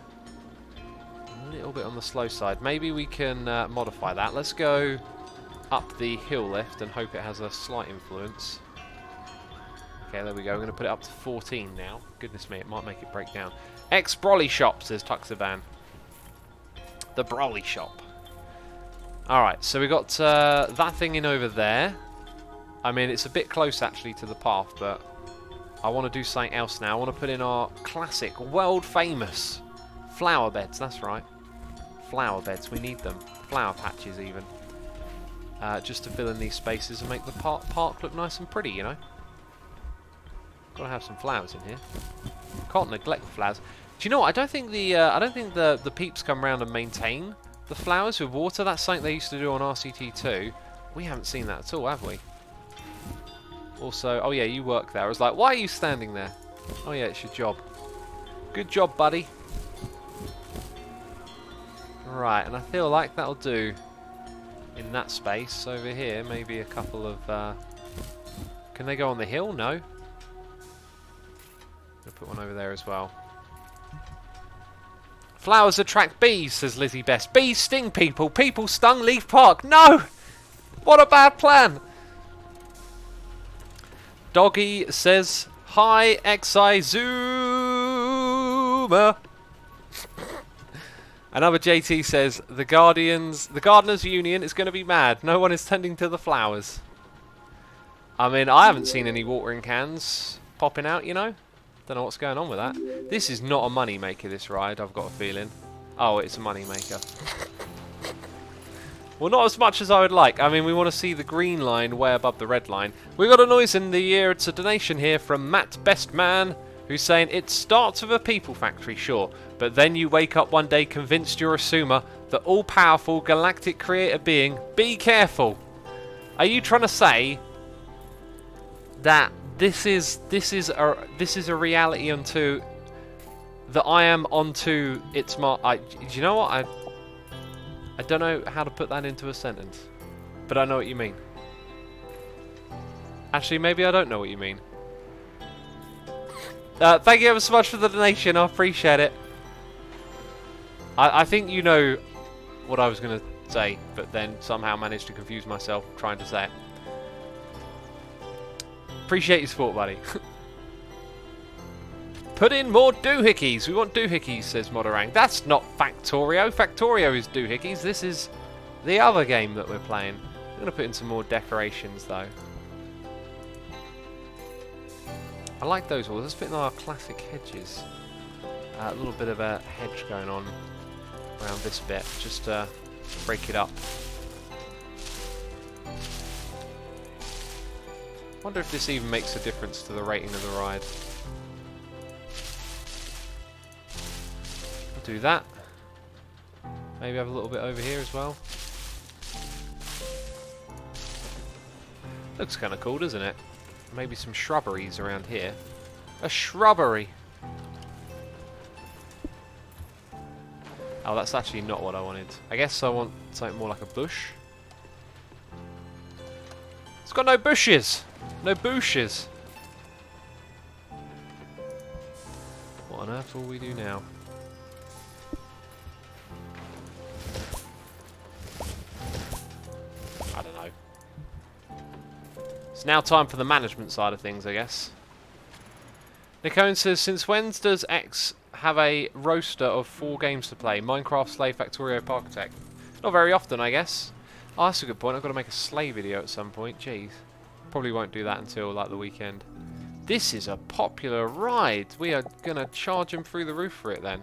A little bit on the slow side. Maybe we can modify that. Let's go up the hill lift and hope it has a slight influence. Okay, there we go. We're going to put it up to 14 now. Goodness me, it might make it break down. Ex-Brolly Shop, says Tuxaban. The Brolly Shop. Alright, so we got that thing in over there. I mean, it's a bit close actually to the path, but I want to do something else now. I want to put in our classic, world famous flower beds. That's right. Flower beds, we need them. Flower patches even. Just to fill in these spaces and make the park look nice and pretty, you know. Got to have some flowers in here. Can't neglect the flowers. Do you know what? I don't think the peeps come around and maintain the flowers with water. That's something they used to do on RCT2. We haven't seen that at all, have we? Also, oh yeah, you work there. I was like, why are you standing there? Oh yeah, it's your job. Good job, buddy. Right, and I feel like that'll do in that space over here. Maybe a couple of... Can they go on the hill? No. I'll put one over there as well. Flowers attract bees, says Lizzie Best. Bees sting people. People stung Leaf Park. No! What a bad plan. Doggy says, hi, XI Zoomer. Another JT says, the Gardeners Union is going to be mad. No one is tending to the flowers. I mean, I haven't seen any watering cans popping out, you know. Don't know what's going on with that. This is not a money maker, this ride, I've got a feeling. Oh, it's a money maker. Well, not as much as I would like. I mean, we want to see the green line way above the red line. We got a noise in the ear. It's a donation here from Matt Bestman, who's saying, it starts with a people factory, sure, but then you wake up one day convinced you're a Sumer, the all-powerful galactic creator being. Be careful. Are you trying to say that this is a reality unto that I am onto its mark? Do you know what? I don't know how to put that into a sentence, but I know what you mean. Actually, maybe I don't know what you mean. Thank you ever so much for the donation. I appreciate it. I think you know what I was going to say, but then somehow managed to confuse myself trying to say it. Appreciate your support, buddy. Put in more doohickeys. We want doohickeys, says Moderang. That's not Factorio. Factorio is doohickeys. This is the other game that we're playing. going to put in some more decorations though. I like those walls. Let's put in our classic hedges. A little bit of a hedge going on around this bit, just to break it up. Wonder if this even makes a difference to the rating of the ride. I'll do that. Maybe have a little bit over here as well. Looks kind of cool, doesn't it? Maybe some shrubberies around here. A shrubbery! Oh, that's actually not what I wanted. I guess I want something more like a bush. It's got no bushes! No bushes! What on earth will we do now? I don't know. It's now time for the management side of things, I guess. Nicone says, since when does X have a roster of 4 games to play? Minecraft, Slave, Factorio, Parkitect. Not very often, I guess. Oh, that's a good point. I've got to make a Slay video at some point. Jeez. Probably won't do that until, like, the weekend. This is a popular ride. We are going to charge them through the roof for it, then.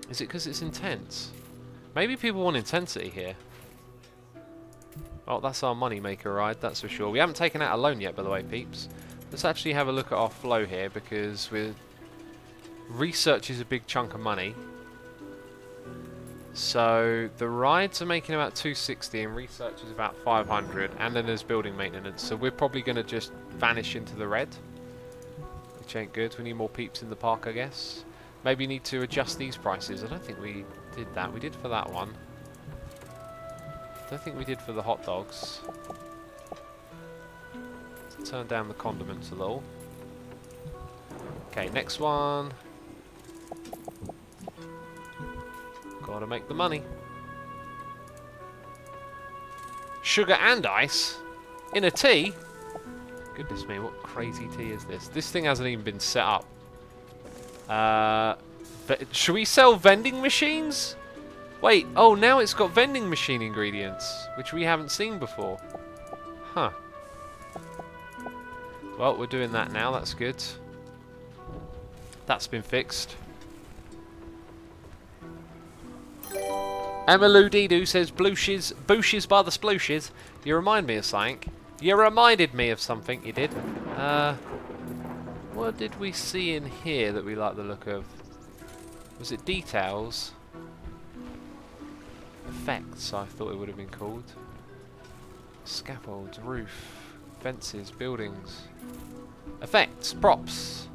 Is it because it's intense? Maybe people want intensity here. Oh, that's our moneymaker ride, that's for sure. We haven't taken out a loan yet, by the way, peeps. Let's actually have a look at our flow here, because research is a big chunk of money. So the rides are making about 260 and research is about 500, and then there's building maintenance. So we're probably going to just vanish into the red, which ain't good. We need more peeps in the park, I guess. Maybe need to adjust these prices. I don't think we did that. We did for that one. I don't think we did for the hot dogs. Let's turn down the condiments a little. Okay, next one. Gotta make the money. Sugar and ice? In a tea? Goodness me, what crazy tea is this? This thing hasn't even been set up. Should we sell vending machines? Wait, oh, now it's got vending machine ingredients, which we haven't seen before. Huh. Well, we're doing that now, that's good. That's been fixed. Emmylou Dee-Doo says, Booshes by the splooshes. You remind me of something. You reminded me of something, you did. What did we see in here that we like the look of? Was it details? Effects, I thought it would have been called. Scaffolds, roof, fences, buildings. Effects, props,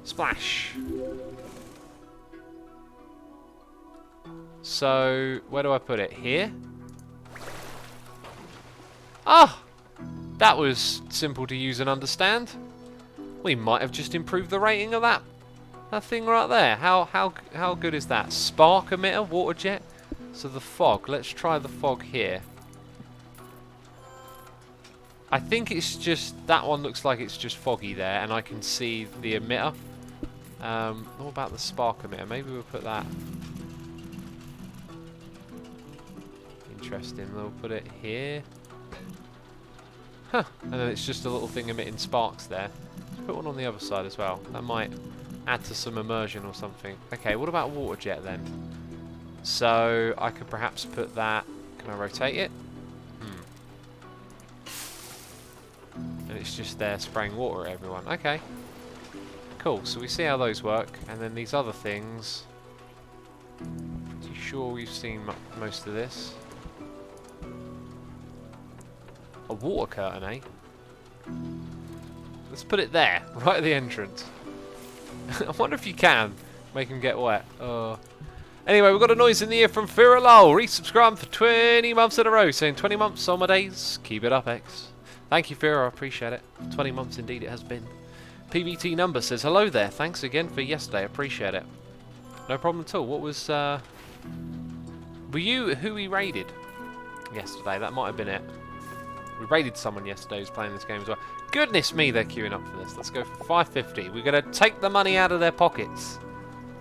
splash. So, where do I put it? Here? Ah! That was simple to use and understand. We might have just improved the rating of that thing right there. How good is that? Spark emitter, water jet. So the fog. Let's try the fog here. I think it's just that one looks like it's just foggy there, and I can see the emitter. What about the spark emitter? Maybe we'll put that. Interesting. We'll put it here. Huh. And then it's just a little thing emitting sparks there. Let's put one on the other side as well. That might add to some immersion or something. Okay, what about water jet then? So I could perhaps put that. Can I rotate it? And it's just there spraying water at everyone. Okay. Cool. So we see how those work. And then these other things. Pretty sure we've seen most of this. A water curtain, eh? Let's put it there, right at the entrance. I wonder if you can make them get wet. Anyway, we've got a noise in the ear from Firalol. Resubscribe for 20 months in a row, saying 20 months, summer days. Keep it up, X. Thank you, Fira. I appreciate it. 20 months indeed it has been. PBT number says, hello there. Thanks again for yesterday. Appreciate it. No problem at all. What was... Were you who we raided yesterday? That might have been it. We raided someone yesterday who's playing this game as well. Goodness me, they're queuing up for this. Let's go for 550. We're going to take the money out of their pockets.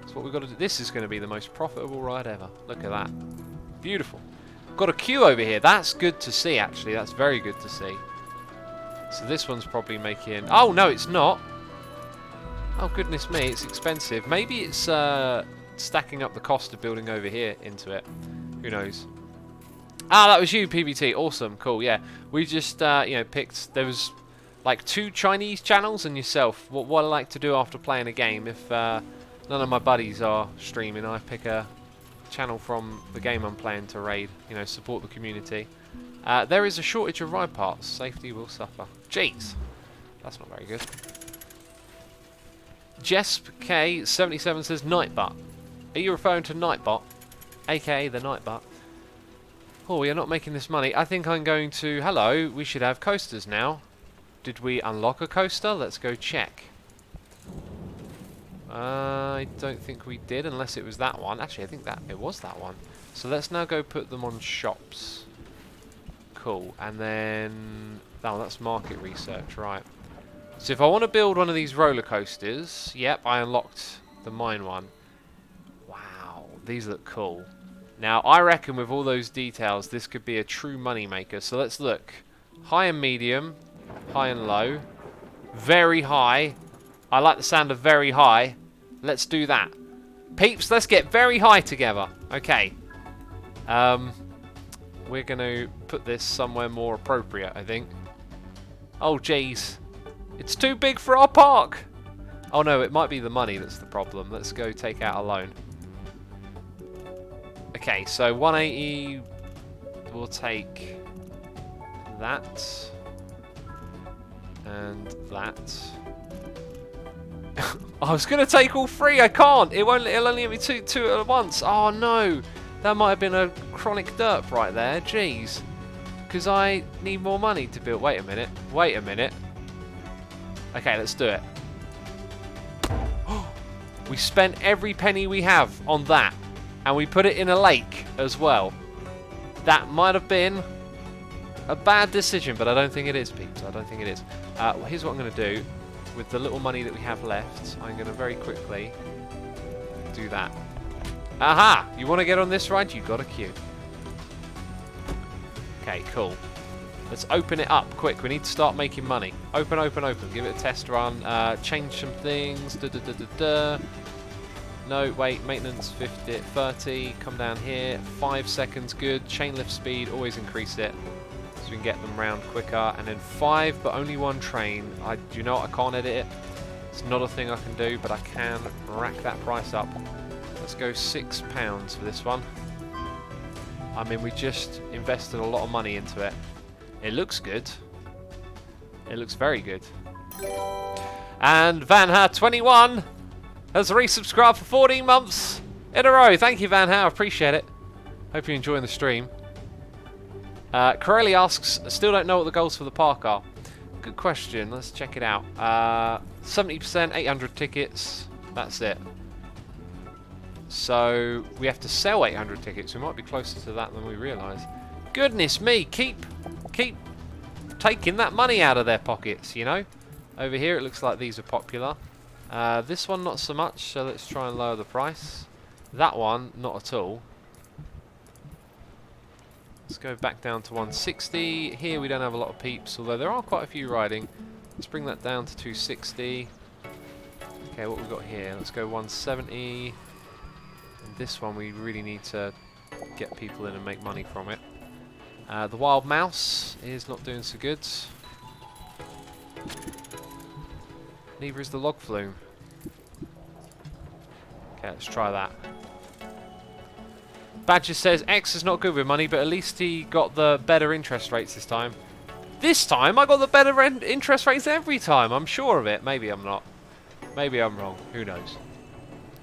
That's what we've got to do. This is going to be the most profitable ride ever. Look at that. Beautiful. Got a queue over here. That's good to see, actually. That's very good to see. So this one's probably making... Oh, no, it's not. Oh, goodness me, it's expensive. Maybe it's stacking up the cost of building over here into it. Who knows? Ah, that was you, PBT. Awesome, cool, yeah. We just, you know, picked... There was, like, 2 Chinese channels and yourself. What I like to do after playing a game, if none of my buddies are streaming, I pick a channel from the game I'm playing to raid. You know, support the community. There is a shortage of ride parts. Safety will suffer. Jeez. That's not very good. Jesp K77 says Nightbot. Are you referring to Nightbot? AKA the Nightbot. Oh, we are not making this money. I think I'm going to... Hello, we should have coasters now. Did we unlock a coaster? Let's go check. I don't think we did, unless it was that one. Actually, I think that it was that one. So let's now go put them on shops. Cool. And then... Oh, that's market research, right. So if I want to build one of these roller coasters, yep, I unlocked the mine one. Wow, these look cool. Now, I reckon with all those details, this could be a true money maker. So let's look. High and medium, high and low, very high. I like the sound of very high. Let's do that. Peeps, let's get very high together. Okay. We're going to put this somewhere more appropriate, I think. Oh, jeez. It's too big for our park! Oh no, it might be the money that's the problem. Let's go take out a loan. Okay, so 180... We'll take... that. And that. I was going to take all 3, I can't! It'll only give me two at once. Oh no! That might have been a chronic derp right there, jeez. Because I need more money to build... Wait a minute. Okay, let's do it. We spent every penny we have on that. And we put it in a lake as well. That might have been a bad decision, but I don't think it is, peeps. I don't think it is. Well, here's what I'm going to do. With the little money that we have left, I'm going to very quickly do that. Aha! You want to get on this ride? You've got a queue. Okay, cool. Let's open it up, quick. We need to start making money. Open, open, open. Give it a test run. Change some things. No, wait. Maintenance 50, 30. Come down here. 5 seconds, good. Chain lift speed, always increase it. So we can get them round quicker. And then 5, but only 1 train. Do you know what? I can't edit it. It's not a thing I can do, but I can rack that price up. Let's go £6 for this one. I mean, we just invested a lot of money into it. It looks good. It looks very good. And Vanha21 has resubscribed for 14 months in a row. Thank you, Vanha. I appreciate it. Hope you're enjoying the stream. Corelli asks, still don't know what the goals for the park are. Good question. Let's check it out. 70%, 800 tickets. That's it. So we have to sell 800 tickets. We might be closer to that than we realise. Goodness me, keep taking that money out of their pockets, you know. Over here it looks like these are popular. This one not so much, so let's try and lower the price. That one, not at all. Let's go back down to 160. Here we don't have a lot of peeps, although there are quite a few riding. Let's bring that down to 260. Okay, what we've got here, let's go 170. And this one we really need to get people in and make money from it. The wild mouse is not doing so good. Neither is the log flume. Okay, let's try that. Badger says X is not good with money, but at least he got the better interest rates this time. This time I got the better interest rates every time. I'm sure of it. Maybe I'm not. Maybe I'm wrong. Who knows?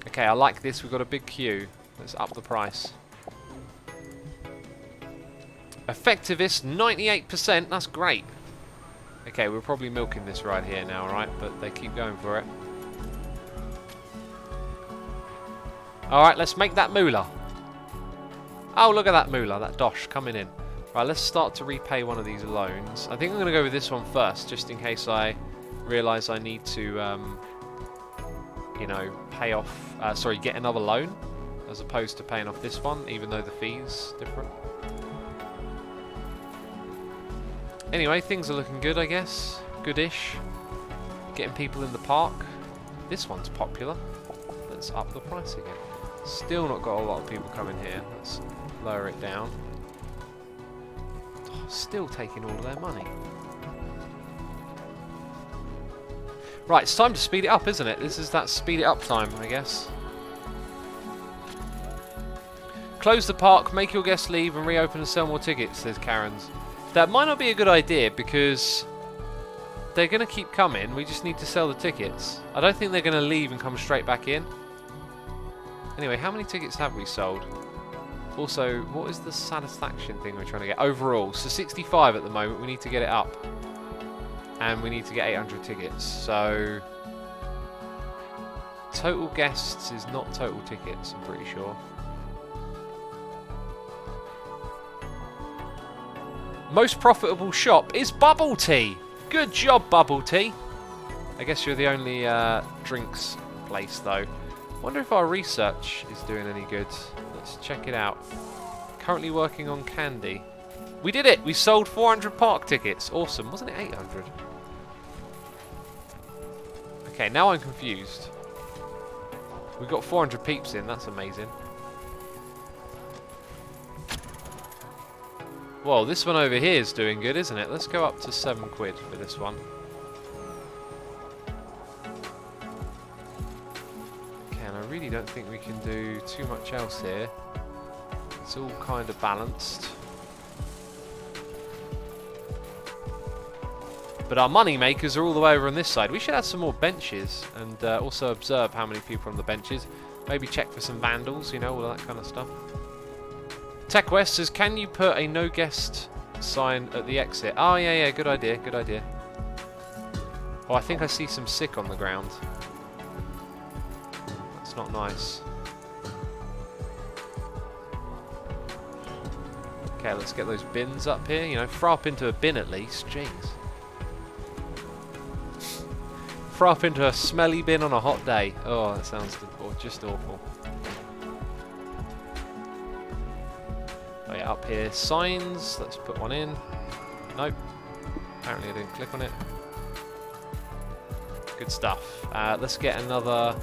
Okay, I like this. We've got a big queue. Let's up the price. Effectivist 98%, that's great. Okay, we're probably milking this right here now, right? But they keep going for it. Alright, let's make that moolah. Oh, look at that moolah, that dosh coming in. Right, let's start to repay one of these loans. I think I'm going to go with this one first, just in case I realise I need to, you know, pay off, sorry, get another loan, as opposed to paying off this one, even though the fee's different. Anyway, things are looking good, I guess. Goodish. Getting people in the park. This one's popular. Let's up the price again. Still not got a lot of people coming here. Let's lower it down. Oh, still taking all of their money. Right, it's time to speed it up, isn't it? This is that speed it up time, I guess. Close the park, make your guests leave, and reopen and sell more tickets, says Karen's. That might not be a good idea because they're going to keep coming. We just need to sell the tickets. I don't think they're going to leave and come straight back in. Anyway, how many tickets have we sold? Also, what is the satisfaction thing we're trying to get? Overall, so 65 at the moment. We need to get it up. And we need to get 800 tickets. So, total guests is not total tickets, I'm pretty sure. Most profitable shop is Bubble Tea. Good job, Bubble Tea. I guess you're the only drinks place, though. Wonder if our research is doing any good. Let's check it out. Currently working on candy. We did it! We sold 400 park tickets. Awesome. Wasn't it 800? Okay, now I'm confused. We got 400 peeps in. That's amazing. Well, this one over here is doing good, isn't it? Let's go up to 7 quid for this one. Okay, and I really don't think we can do too much else here. It's all kind of balanced. But our money makers are all the way over on this side. We should add some more benches and also observe how many people are on the benches. Maybe check for some vandals, you know, all that kind of stuff. Tech West says, can you put a no guest sign at the exit? Oh, yeah, good idea, good idea. Oh, I think I see some sick on the ground. That's not nice. Okay, let's get those bins up here. You know, throw up into a bin at least. Jeez. Throw up into a smelly bin on a hot day. Oh, that sounds just awful. Oh yeah, up here, signs. Let's put one in. Nope. Apparently I didn't click on it. Good stuff. Let's get another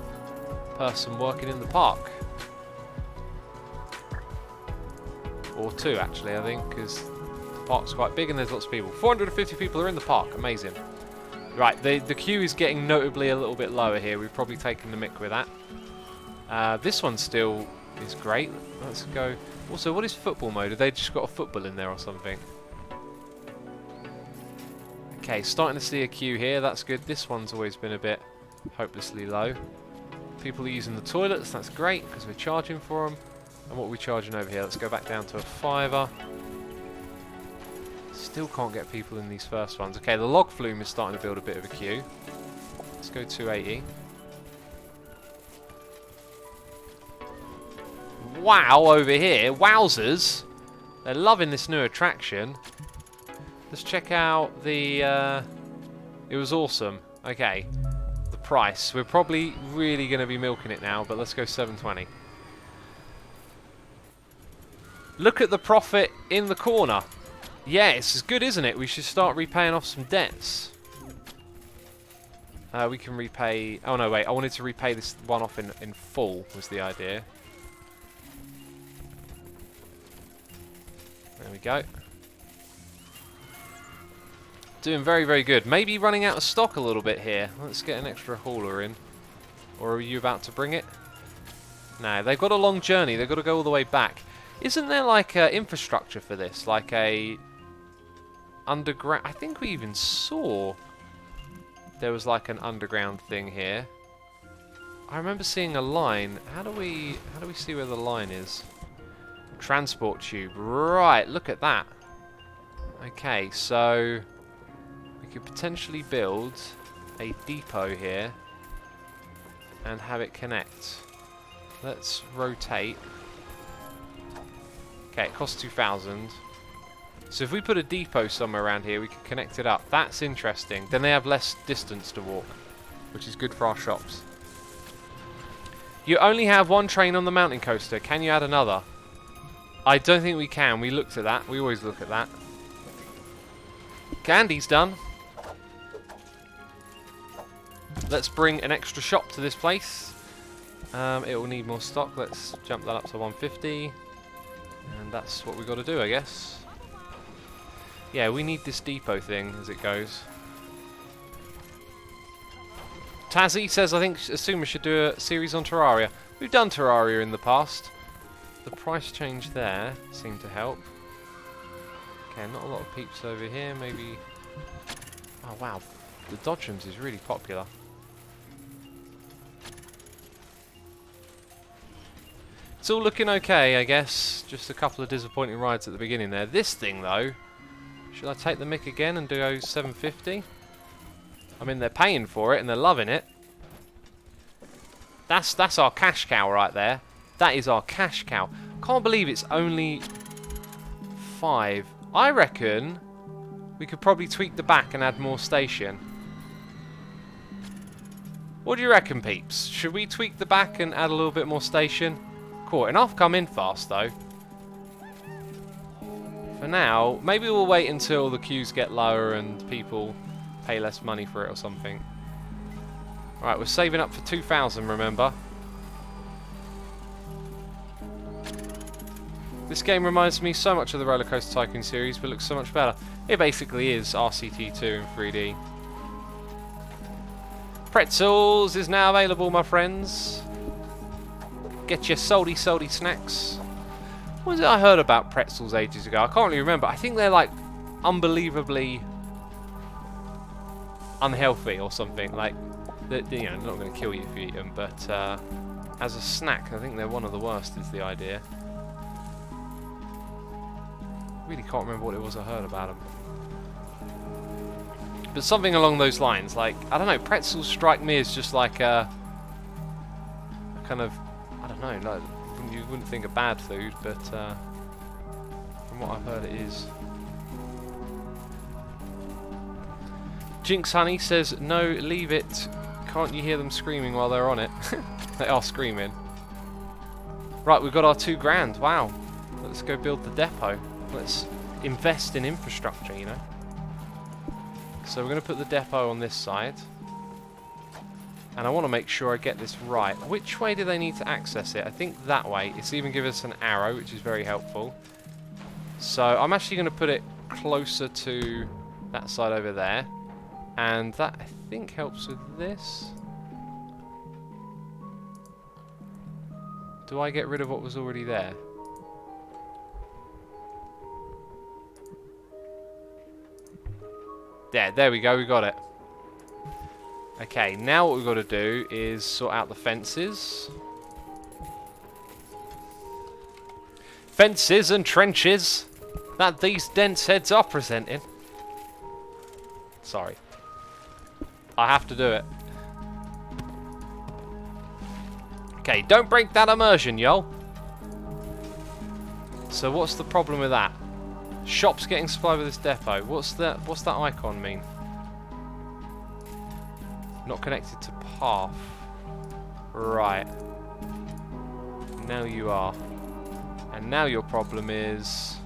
person working in the park. Or two, actually, I think, because the park's quite big and there's lots of people. 450 people are in the park. Amazing. Right, the queue is getting notably a little bit lower here. We've probably taken the mick with that. This one still is great. Let's go. Also, what is football mode? Have they just got a football in there or something? Okay, starting to see a queue here. That's good. This one's always been a bit hopelessly low. People are using the toilets. That's great because we're charging for them. And what are we charging over here? Let's go back down to a £5. Still can't get people in these first ones. Okay, the log flume is starting to build a bit of a queue. Let's go 280. Wow, over here. Wowzers. They're loving this new attraction. Let's check out the... it was awesome. Okay. The price. We're probably really going to be milking it now, but let's go 720. Look at the profit in the corner. Yeah, it's good, isn't it? We should start repaying off some debts. We can repay... Oh, no, wait. I wanted to repay this one off in full, was the idea. There we go. Doing very, very good. Maybe running out of stock a little bit here. Let's get an extra hauler in. Or are you about to bring it? No, they've got a long journey. They've got to go all the way back. Isn't there like infrastructure for this? Like a underground... I think we even saw there was like an underground thing here. I remember seeing a line. How do we see where the line is? Transport tube. Right, look at that. Okay, so we could potentially build a depot here and have it connect. Let's rotate. Okay, it costs 2,000. So if we put a depot somewhere around here, we can connect it up. That's interesting. Then they have less distance to walk, which is good for our shops. You only have one train on the mountain coaster. Can you add another? I don't think we can. We looked at that. We always look at that. Candy's done. Let's bring an extra shop to this place. It will need more stock. Let's jump that up to 150. And that's what we've got to do, I guess. Yeah, we need this depot thing as it goes. Tazzy says, I assume we should do a series on Terraria. We've done Terraria in the past. The price change there seemed to help. Okay, not a lot of peeps over here. Maybe... Oh, wow. The Dodgems is really popular. It's all looking okay, I guess. Just a couple of disappointing rides at the beginning there. This thing, though... Should I take the mick again and do 750? I mean, they're paying for it and they're loving it. That's our cash cow right there. That is our cash cow. Can't believe it's only 5. I reckon we could probably tweak the back and add more station. What do you reckon, peeps? Should we tweak the back and add a little bit more station? Cool. Enough come in fast, though. For now, maybe we'll wait until the queues get lower and people pay less money for it or something. Right, we're saving up for 2,000, remember? This game reminds me so much of the Roller Coaster Tycoon series, but looks so much better. It basically is RCT2 in 3D. Pretzels is now available, my friends. Get your salty snacks. What was it I heard about pretzels ages ago? I can't really remember. I think they're like unbelievably unhealthy or something. Like, you know, they're not going to kill you if you eat them, but as a snack, I think they're one of the worst. Is the idea. Really can't remember what it was I heard about them. But something along those lines. Like, I don't know. Pretzels strike me as just like a kind of, I don't know. Like, you wouldn't think of bad food, but from what I've heard, it is. Jinx Honey says, no, leave it. Can't you hear them screaming while they're on it? They are screaming. Right, we've got our 2 grand. Wow. Let's go build the depot. Let's invest in infrastructure, you know. So we're going to put the depot on this side. And I want to make sure I get this right. Which way do they need to access it? I think that way. It's even given us an arrow, which is very helpful. So I'm actually going to put it closer to that side over there. And that, I think, helps with this. Do I get rid of what was already there? There we go, we got it. Okay, now what we've got to do is sort out the fences. Fences and trenches that these dense heads are presenting. Sorry. I have to do it. Okay, don't break that immersion, yo. So what's the problem with that? Shops getting supplied with this depot. What's that icon mean? Not connected to path. Right. Now you are. And now your problem is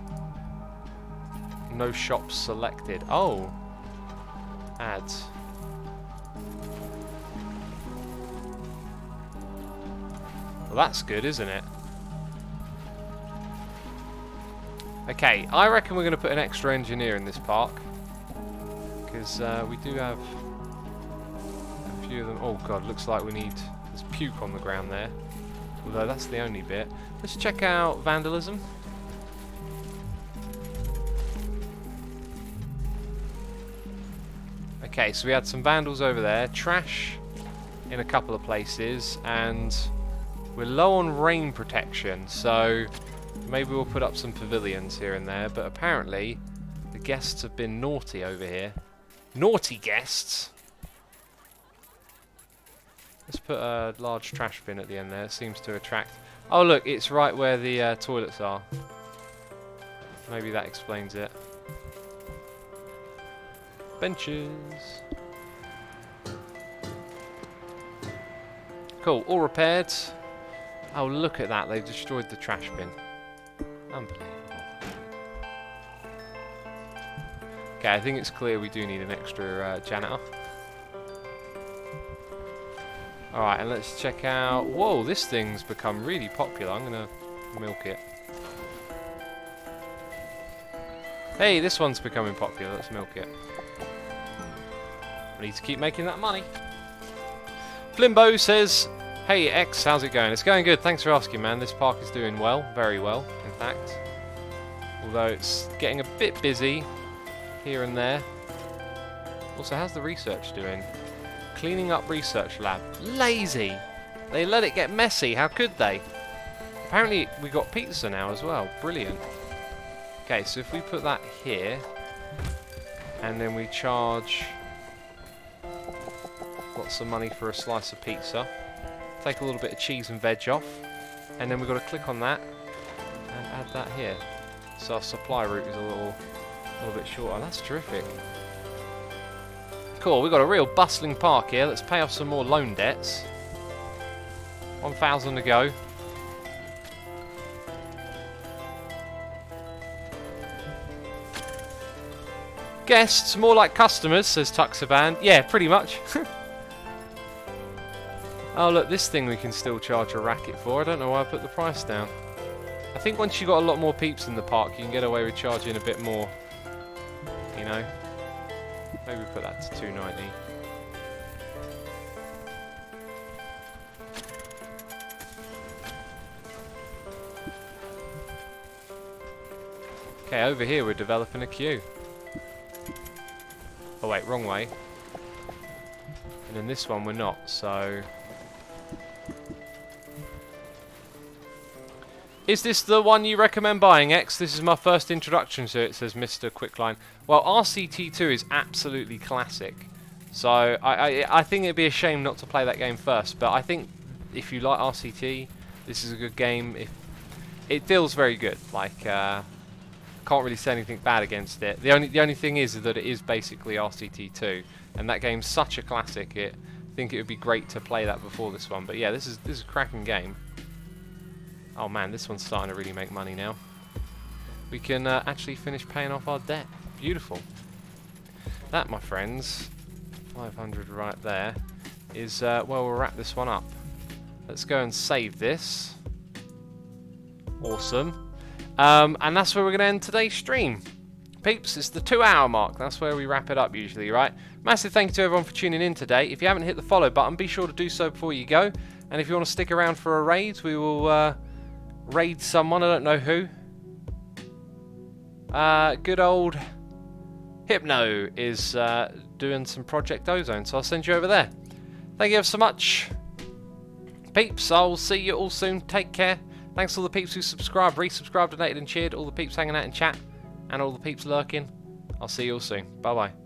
no shops selected. Oh. Ads. Well, that's good, isn't it? Okay, I reckon we're going to put an extra engineer in this park. Because we do have a few of them. Oh god, looks like we need... There's puke on the ground there. Although that's the only bit. Let's check out vandalism. Okay, so we had some vandals over there. Trash in a couple of places. And we're low on rain protection. So maybe we'll put up some pavilions here and there. But apparently the guests have been naughty over here. Naughty guests! Let's put a large trash bin at the end there. It seems to attract... Oh look, it's right where the toilets are. Maybe that explains it. Benches. Cool, all repaired. Oh, look at that. They've destroyed the trash bin. Unbelievable. Okay, I think it's clear we do need an extra janitor. Alright, and let's check out... Whoa, this thing's become really popular. I'm going to milk it. Hey, this one's becoming popular. Let's milk it. I need to keep making that money. Flimbo says, hey X, how's it going? It's going good, thanks for asking, man. This park is doing well, very well, in fact. Although it's getting a bit busy here and there. Also, how's the research doing? Cleaning up research lab. Lazy! They let it get messy, how could they? Apparently we got pizza now as well, brilliant. Okay, so if we put that here, and then we charge lots of money for a slice of pizza, take a little bit of cheese and veg off, and then we've got to click on that and add that here. So our supply route is a little bit shorter. That's terrific. Cool, we've got a real bustling park here. Let's pay off some more loan debts. 1,000 to go. Guests, more like customers, says Tuxaban. Yeah, pretty much. Oh look, this thing we can still charge a racket for. I don't know why I put the price down. I think once you've got a lot more peeps in the park, you can get away with charging a bit more. You know? Maybe put that to 290. Okay, over here we're developing a queue. Oh wait, wrong way. And in this one we're not, so... Is this the one you recommend buying, X? This is my first introduction to it, says Mr. Quicklime. Well, RCT2 is absolutely classic. So, I think it'd be a shame not to play that game first. But I think if you like RCT, this is a good game. It feels very good. Like, can't really say anything bad against it. The only thing is that it is basically RCT2. And that game's such a classic, I think it would be great to play that before this one. But yeah, this is a cracking game. Oh man, this one's starting to really make money now. We can actually finish paying off our debt. Beautiful. That, my friends, 500 right there, is well, we'll wrap this one up. Let's go and save this. Awesome. And that's where we're going to end today's stream. Peeps, it's the 2-hour mark. That's where we wrap it up usually, right? Massive thank you to everyone for tuning in today. If you haven't hit the follow button, be sure to do so before you go. And if you want to stick around for a raid, we will... raid someone, I don't know who. Good old Hypno is doing some Project Ozone, so I'll send you over there. Thank you ever so much. Peeps, I'll see you all soon. Take care. Thanks to all the peeps who subscribed, resubscribed, donated and cheered, all the peeps hanging out in chat, and all the peeps lurking. I'll see you all soon. Bye-bye.